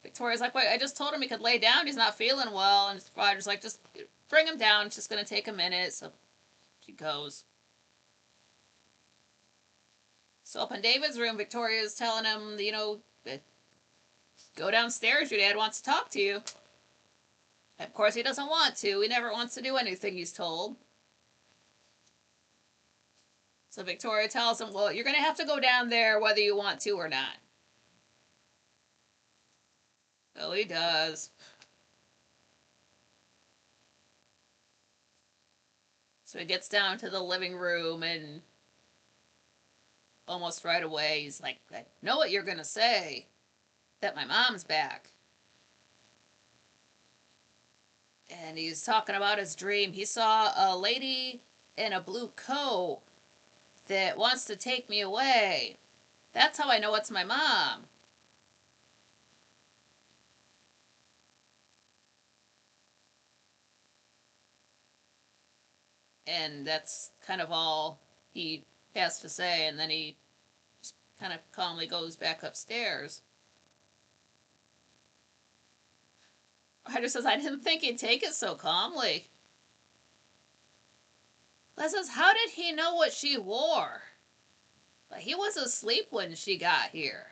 Victoria's like, wait, I just told him he could lay down. He's not feeling well. And Roger's like, just bring him down. It's just going to take a minute. So she goes. So up in David's room, Victoria's telling him, go downstairs. Your dad wants to talk to you. Of course, he doesn't want to. He never wants to do anything he's told. So Victoria tells him, well, you're going to have to go down there whether you want to or not. So he does. So he gets down to the living room and almost right away he's like, I know what you're going to say. That my mom's back. And he's talking about his dream. He saw a lady in a blue coat that wants to take me away. That's how I know it's my mom. And that's kind of all he has to say. And then he just kind of calmly goes back upstairs. Ryder says, I didn't think he'd take it so calmly. Les says, how did he know what she wore? Like, he was asleep when she got here.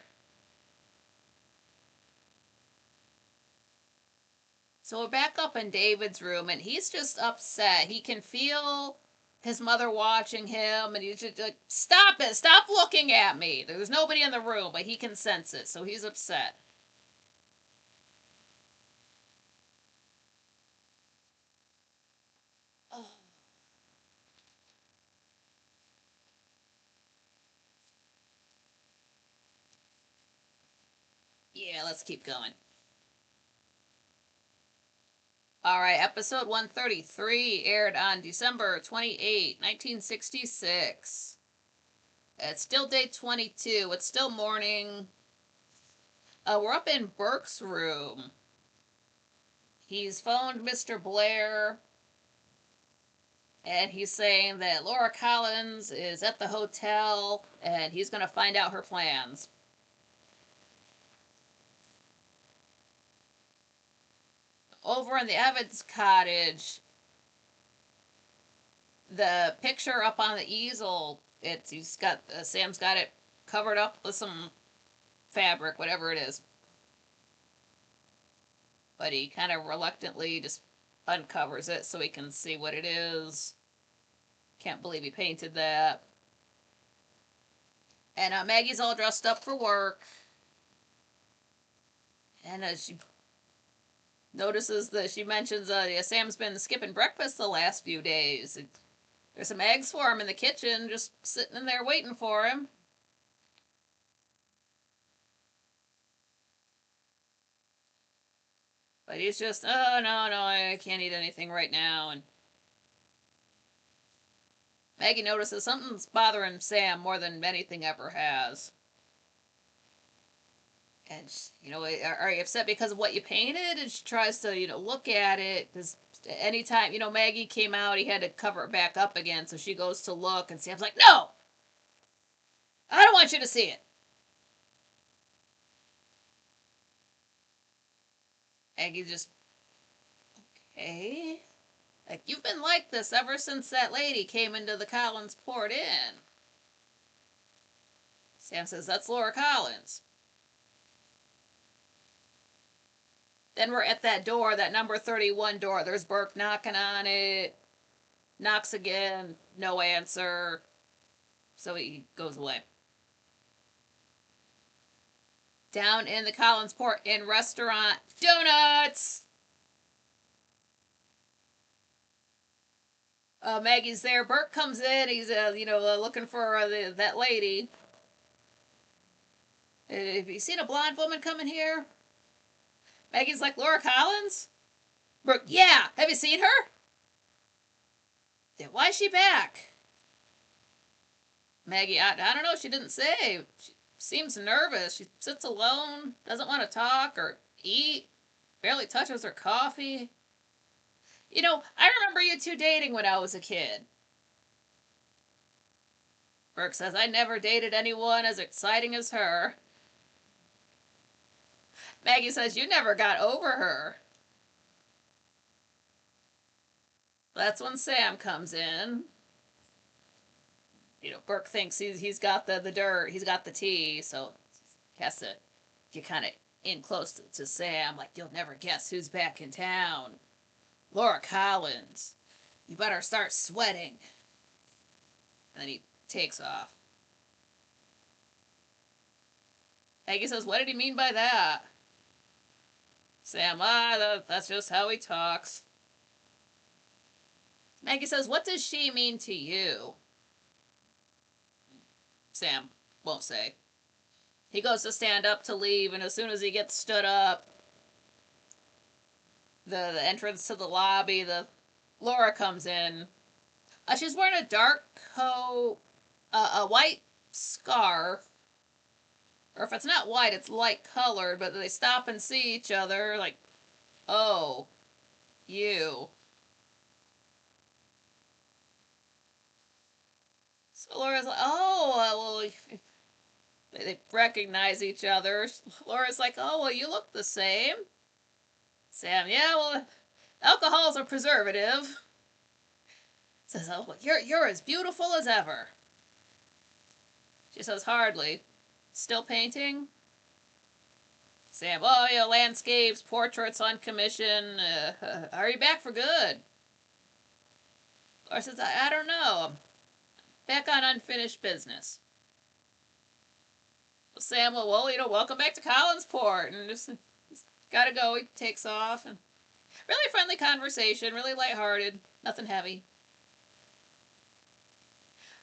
So we're back up in David's room, and he's just upset. He can feel his mother watching him, and he's just like, stop it, stop looking at me. There's nobody in the room, but he can sense it, so he's upset. Oh. Yeah, let's keep going. All right, episode 133 aired on December 28, 1966. It's still day 22. It's still morning. We're up in Burke's room. He's phoned Mr. Blair, and he's saying that Laura Collins is at the hotel, and he's going to find out her plans. Over in the Evans cottage, the picture up on the easel, Sam's got it covered up with some fabric, whatever it is. But he kind of reluctantly just uncovers it so he can see what it is. Can't believe he painted that. And Maggie's all dressed up for work. And she notices that she mentions Sam's been skipping breakfast the last few days. There's some eggs for him in the kitchen, just sitting in there waiting for him. But he's just, oh, no, I can't eat anything right now. And Maggie notices something's bothering Sam more than anything ever has. And, are you upset because of what you painted? And she tries to, look at it. Because anytime, Maggie came out, he had to cover it back up again. So she goes to look, and Sam's like, no! I don't want you to see it. Maggie just, okay. Like, you've been like this ever since that lady came into the Collins Port Inn. Sam says, that's Laura Collins. Then we're at that door, that number 31 door. There's Burke knocking on it. Knocks again. No answer. So he goes away. Down in the Collins Port Inn restaurant. Donuts! Maggie's there. Burke comes in. He's, looking for that lady. Have you seen a blonde woman coming here? Maggie's like, Laura Collins? Burke, yeah. Have you seen her? Then why is she back? Maggie, I don't know. She didn't say. She seems nervous. She sits alone, doesn't want to talk or eat, barely touches her coffee. I remember you two dating when I was a kid. Burke says, I never dated anyone as exciting as her. Maggie says, you never got over her. That's when Sam comes in. Burke thinks he's got the dirt, he's got the tea, so he has to get kind of in close to Sam, like, you'll never guess who's back in town. Laura Collins. You better start sweating. And then he takes off. Maggie says, what did he mean by that? Sam, that's just how he talks. Maggie says, what does she mean to you? Sam won't say. He goes to stand up to leave, and as soon as he gets stood up, the entrance to the lobby, Laura comes in. She's wearing a dark coat, a white scarf, or if it's not white, it's light colored, but they stop and see each other, like, oh, you. So Laura's like, oh, well, they recognize each other. Laura's like, oh, well, you look the same. Sam, yeah, well, alcohol's a preservative. Says, oh, well, you're as beautiful as ever. She says, hardly. Still painting? Sam, oh, landscapes, portraits on commission. Are you back for good? Laura says, I don't know. I'm back on unfinished business. Sam, well, welcome back to Collinsport. And just gotta go. He takes off. And really friendly conversation, really lighthearted, nothing heavy.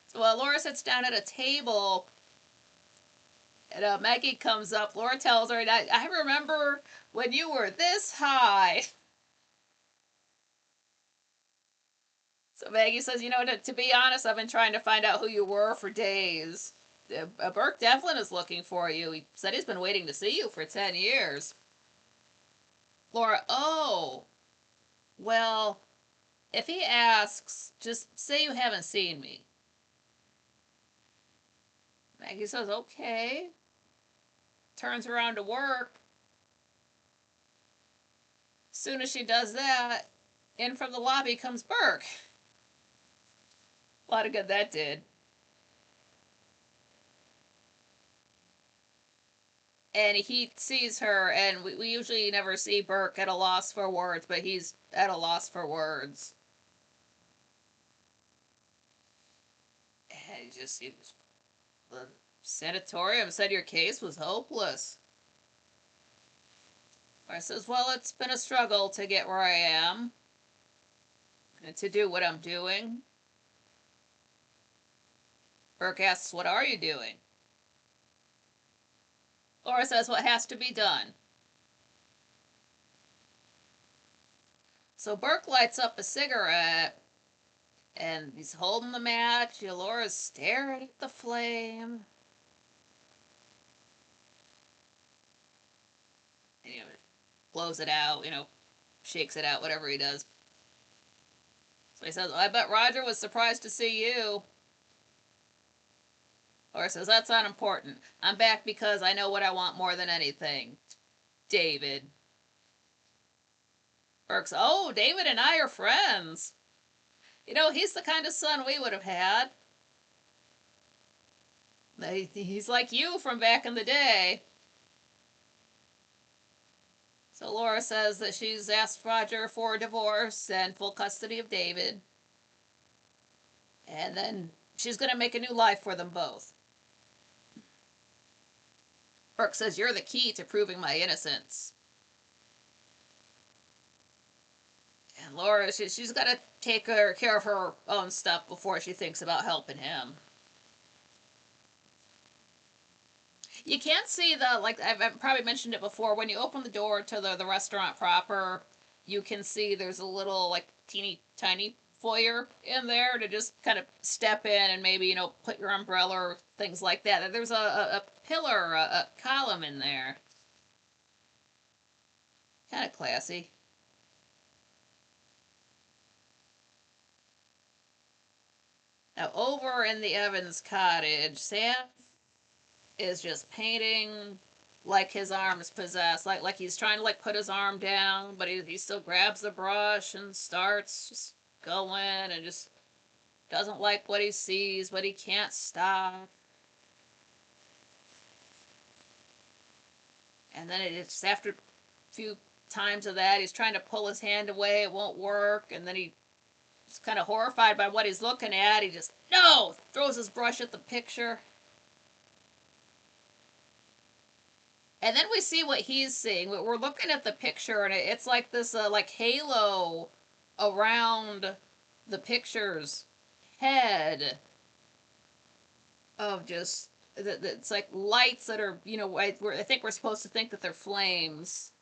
So Laura sits down at a table, and Maggie comes up. Laura tells her, I remember when you were this high. So Maggie says, to be honest, I've been trying to find out who you were for days. Burke Devlin is looking for you. He said he's been waiting to see you for 10 years. Laura, oh, well, if he asks, just say you haven't seen me. Maggie says, okay. Turns around to work. As soon as she does that, in from the lobby comes Burke. A lot of good that did. And he sees her, and we usually never see Burke at a loss for words, but he's at a loss for words. And the sanatorium said your case was hopeless. I says, well, it's been a struggle to get where I am and to do what I'm doing. Burke asks, what are you doing? Laura says, what has to be done. So Burke lights up a cigarette and he's holding the match. Laura's staring at the flame. And, blows it out, shakes it out, whatever he does. So he says, I bet Roger was surprised to see you. Laura says, that's unimportant. I'm back because I know what I want more than anything. David. Burke's, oh, David and I are friends. He's the kind of son we would have had. He's like you from back in the day. So Laura says that she's asked Roger for a divorce and full custody of David. And then she's going to make a new life for them both. Burke says, you're the key to proving my innocence. And Laura, she's got to take care of her own stuff before she thinks about helping him. You can't see I've probably mentioned it before, when you open the door to the restaurant proper, you can see there's a little, teeny tiny foyer in there to just kind of step in and maybe, put your umbrella or things like that. There's a pillar, a column in there. Kind of classy. Now, over in the Evans cottage, Sam is just painting like his arm is possessed, like he's trying to put his arm down, but he still grabs the brush and starts just going and just doesn't like what he sees, but he can't stop. And then it's after a few times of that, he's trying to pull his hand away, it won't work, and then he's kind of horrified by what he's looking at. He just, no! Throws his brush at the picture. And then we see what he's seeing. We're looking at the picture, and it's like this, halo around the picture's head of just, it's like lights that are, I think we're supposed to think that they're flames.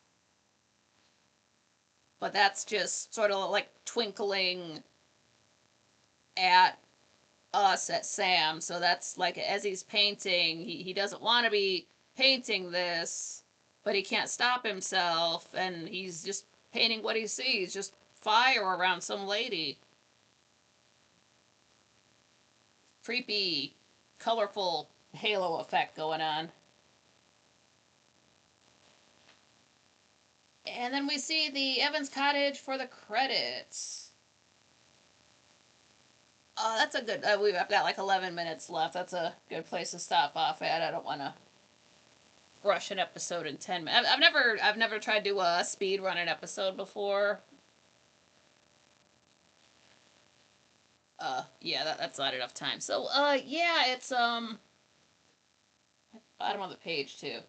But that's just sort of like twinkling at us, at Sam. So that's as he's painting, he doesn't want to be painting this, but he can't stop himself, and he's just painting what he sees, just fire around some lady. Creepy, colorful halo effect going on. And then we see the Evans cottage for the credits. Oh, that's a good. I've got 11 minutes left. That's a good place to stop off at. I don't want to rush an episode in 10 minutes. I've never tried to speed run an episode before. Yeah, that's not enough time. So, yeah, it's bottom of the page too.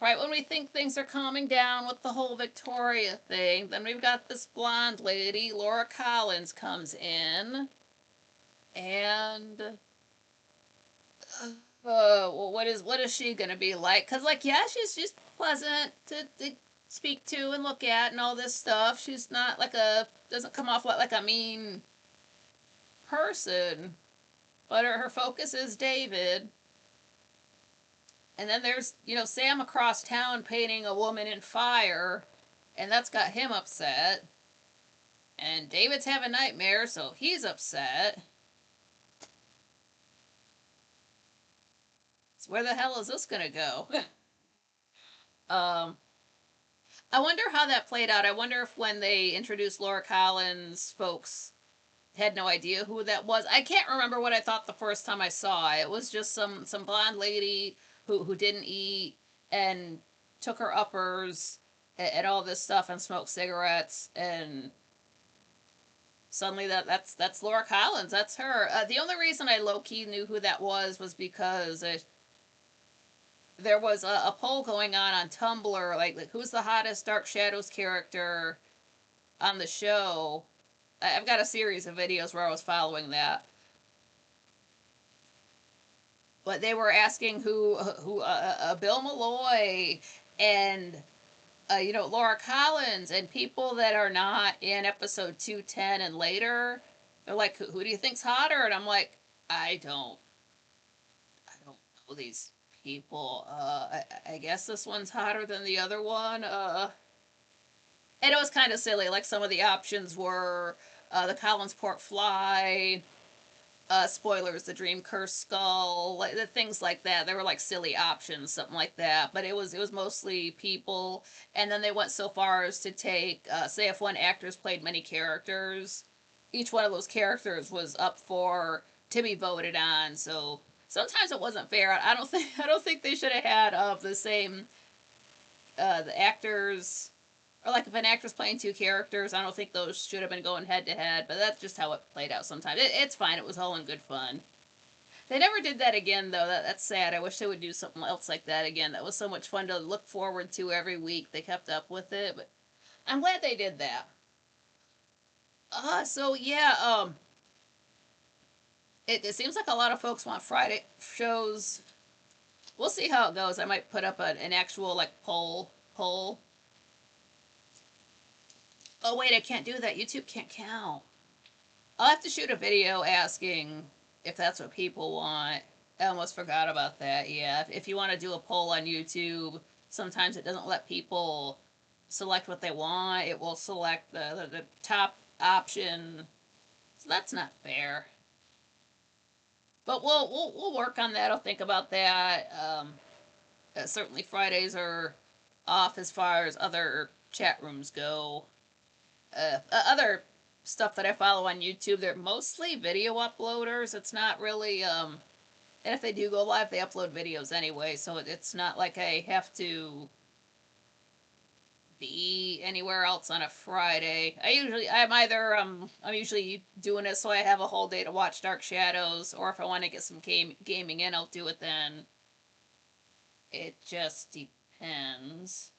Right when we think things are calming down with the whole Victoria thing, then we've got this blonde lady, Laura Collins, comes in, and what is she gonna be like? Cause yeah, she's pleasant to speak to and look at and all this stuff. She's not doesn't come off like a mean person, but her focus is David. And then there's, Sam across town painting a woman in fire, and that's got him upset. And David's having nightmares, so he's upset. So where the hell is this gonna go? I wonder how that played out. I wonder if when they introduced Laura Collins, folks had no idea who that was. I can't remember what I thought the first time I saw it. It was just some blonde lady who didn't eat and took her uppers and all this stuff and smoked cigarettes, and suddenly that's Laura Collins. That's her. The only reason I low-key knew who that was because there was a poll going on Tumblr, like who's the hottest Dark Shadows character on the show. I've got a series of videos where I was following that, but they were asking who Bill Malloy and Laura Collins and people that are not in episode 210 and later. They're like, who do you think's hotter? And I'm like, I don't, I don't know these people. I guess this one's hotter than the other one. And it was kind of silly. Like some of the options were the Collinsport Fly, spoilers, the Dream Curse Skull, like the things like that. They were like silly options, something like that. But it was mostly people, and then they went so far as to take, say, if one actor's played many characters, each one of those characters was up for to be voted on. So sometimes it wasn't fair. I don't think they should have had of the same the actors, or like if an actor's playing two characters, I don't think those should have been going head to head, but that's just how it played out sometimes. It's fine. It was all in good fun. They never did that again, though. That's sad. I wish they would do something else like that again. That was so much fun to look forward to every week. They kept up with it, but I'm glad they did that. So yeah, it seems like a lot of folks want Friday shows. We'll see how it goes. I might put up an actual like poll. Oh wait, I can't do that. YouTube can't count. I'll have to shoot a video asking if that's what people want. I almost forgot about that. Yeah, if you want to do a poll on YouTube, sometimes it doesn't let people select what they want. It will select the top option. So that's not fair. But we'll work on that. I'll think about that. Certainly Fridays are off as far as other chat rooms go. Other stuff that I follow on YouTube, they're mostly video uploaders. It's not really, and if they do go live, they upload videos anyway, so it's not like I have to be anywhere else on a Friday. I'm usually doing it so I have a whole day to watch Dark Shadows, or if I want to get some gaming in, I'll do it then. It just depends.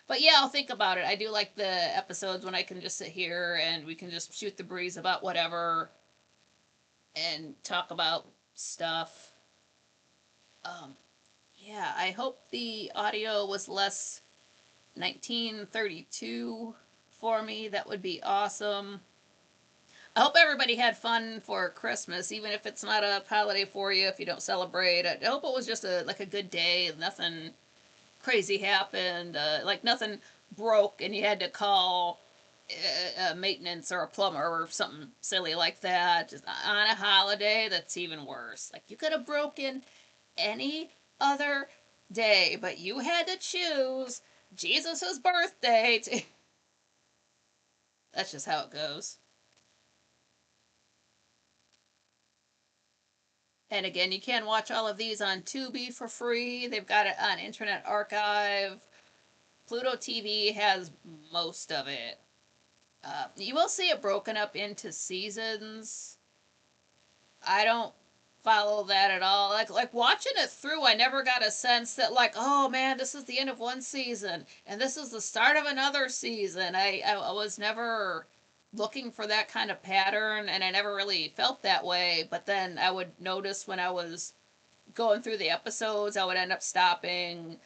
But yeah, I'll think about it. I do like the episodes when I can just sit here and we can just shoot the breeze about whatever and talk about stuff. Um, yeah, I hope the audio was less 1932 for me. That would be awesome. I hope everybody had fun for Christmas, even if it's not a holiday for you, if you don't celebrate. I hope it was just a good day. Nothing crazy happened. Like nothing broke and you had to call maintenance or a plumber or something silly like that. Just on a holiday, that's even worse. Like you could have broken any other day, but you had to choose Jesus' birthday. That's just how it goes. And again, you can watch all of these on Tubi for free. They've got it on Internet Archive. Pluto TV has most of it. You will see it broken up into seasons. I don't follow that at all. Like watching it through, I never got a sense that like, oh man, this is the end of one season and this is the start of another season. I was never looking for that kind of pattern, and I never really felt that way. But then I would notice when I was going through the episodes, I would end up stopping.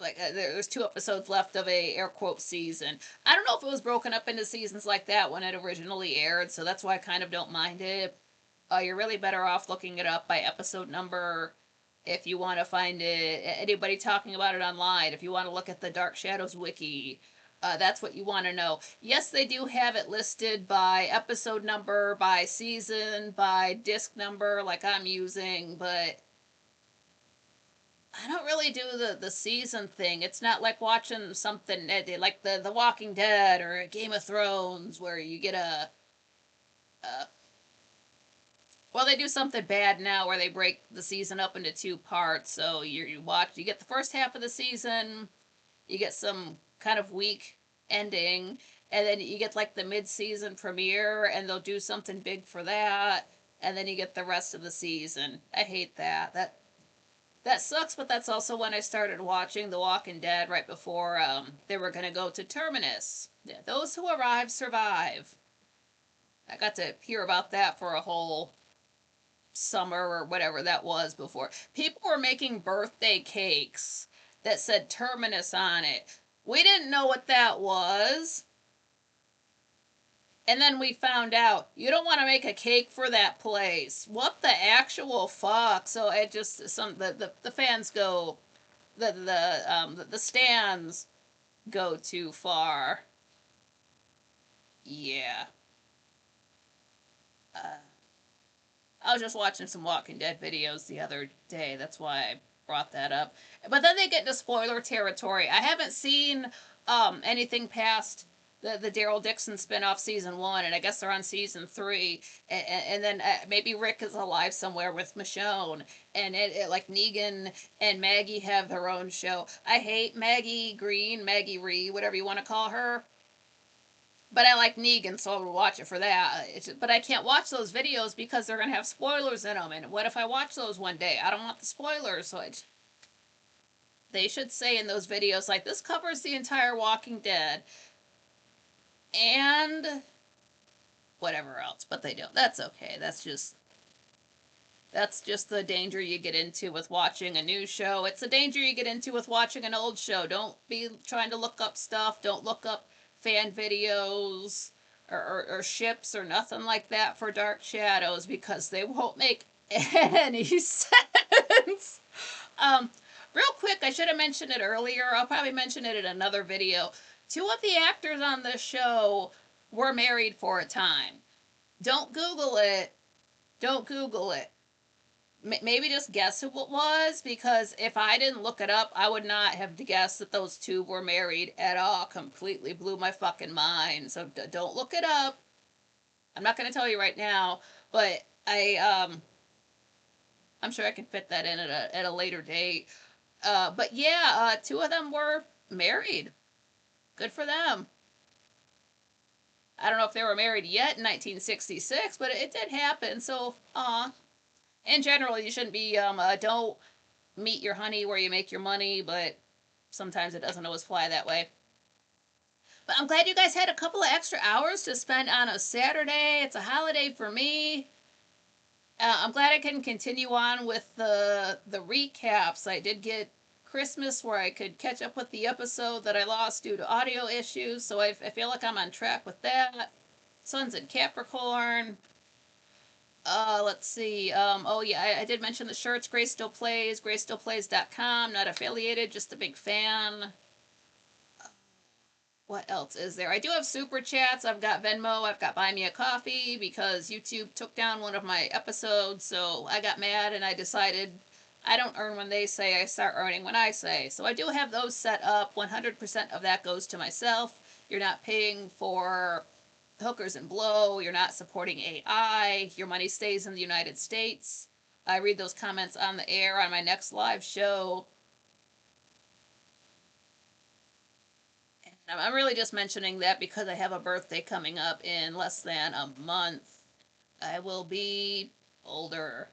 Like there's two episodes left of a air quote season. I don't know if it was broken up into seasons like that when it originally aired, so that's why I kind of don't mind it. You're really better off looking it up by episode number if you want to find it. Anybody talking about it online, if you want to look at the Dark Shadows wiki, that's what you want to know. Yes, they do have it listed by episode number, by season, by disc number, like I'm using, but I don't really do the season thing. It's not like watching something like the Walking Dead or Game of Thrones where you get a well, they do something bad now where they break the season up into two parts. So you get the first half of the season, you get some kind of weak ending, and then you get like the mid-season premiere, and they'll do something big for that, and then you get the rest of the season. I hate that. That sucks, but that's also when I started watching The Walking Dead right before they were going to go to Terminus. Yeah, those who arrive survive. I got to hear about that for a whole summer or whatever that was before. People were making birthday cakes that said Terminus on it. We didn't know what that was. And then we found out you don't want to make a cake for that place. What the actual fuck? So it just the fans go the stands go too far. Yeah. Uh, I was just watching some Walking Dead videos the other day. That's why I brought that up. But then they get into spoiler territory. I haven't seen anything past the Daryl Dixon spinoff season 1, and I guess they're on season 3. And then maybe Rick is alive somewhere with Michonne, and like Negan and Maggie have their own show. I hate Maggie Green, Maggie Ree, whatever you want to call her. But I like Negan, so I would watch it for that. But I can't watch those videos because they're gonna have spoilers in them. And what if I watch those one day? I don't want the spoilers, so they should say in those videos like this covers the entire Walking Dead and whatever else. But they don't. That's okay. That's just the danger you get into with watching a new show. It's the danger you get into with watching an old show. Don't be trying to look up stuff. Don't look up fan videos or ships or nothing like that for Dark Shadows because they won't make any sense. Um, Real quick, I should have mentioned it earlier. I'll probably mention it in another video. Two of the actors on the show were married for a time. Don't Google it. Don't Google it. Maybe just guess who it was, because if I didn't look it up, I would not have guessed that those two were married at all. Completely blew my fucking mind. So don't look it up. I'm not going to tell you right now, but I'm sure I can fit that in at a later date. But yeah, two of them were married. Good for them. I don't know if they were married yet in 1966, but it did happen. So, in general, you shouldn't be don't meet your honey where you make your money, but sometimes it doesn't always fly that way. But I'm glad you guys had a couple of extra hours to spend on a Saturday. It's a holiday for me. I'm glad I can continue on with the recaps. I did get Christmas where I could catch up with the episode that I lost due to audio issues, so I feel like I'm on track with that. Sun's in Capricorn. Let's see. Oh yeah, I did mention the shirts. Grace still plays. GraceStillPlays.com. Not affiliated, just a big fan. What else is there? I do have super chats. I've got Venmo. I've got Buy Me a Coffee because YouTube took down one of my episodes. So I got mad and I decided I don't earn when they say, I start earning when I say. So I do have those set up. 100% of that goes to myself. You're not paying for hookers and blow. You're not supporting AI. Your money stays in the United States. I read those comments on the air on my next live show. I'm really just mentioning that because I have a birthday coming up in less than a month. I will be older.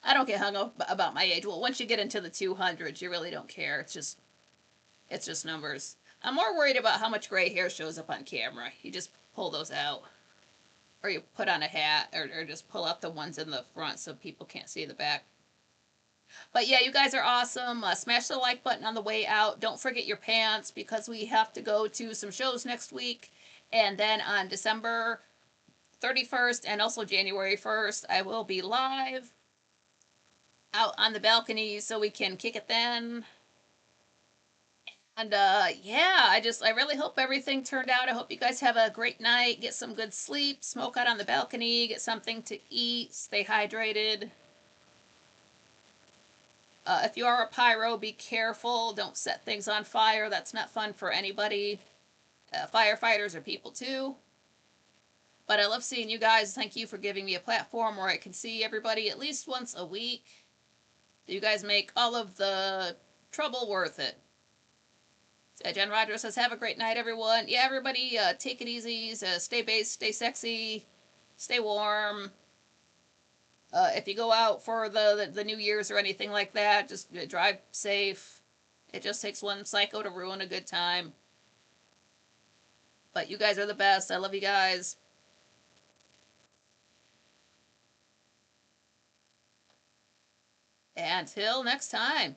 I don't get hung up about my age. Well, once you get into the 200s, you really don't care. It's just numbers. I'm more worried about how much gray hair shows up on camera. You just pull those out. Or you put on a hat, or just pull out the ones in the front so people can't see the back. But yeah, you guys are awesome. Smash the like button on the way out. Don't forget your pants because we have to go to some shows next week. And then on December 31st and also January 1st, I will be live out on the balcony so we can kick it then. And yeah, I really hope everything turned out. I hope you guys have a great night, get some good sleep, smoke out on the balcony, get something to eat, stay hydrated. If you are a pyro, be careful. Don't set things on fire. That's not fun for anybody. Firefighters are people too. But I love seeing you guys. Thank you for giving me a platform where I can see everybody at least once a week. You guys make all of the trouble worth it. Jen Rogers says, have a great night, everyone. Yeah, everybody, take it easy. Stay based, stay sexy, stay warm. If you go out for the New Year's or anything like that, just drive safe. It just takes one psycho to ruin a good time. But you guys are the best. I love you guys. Until next time.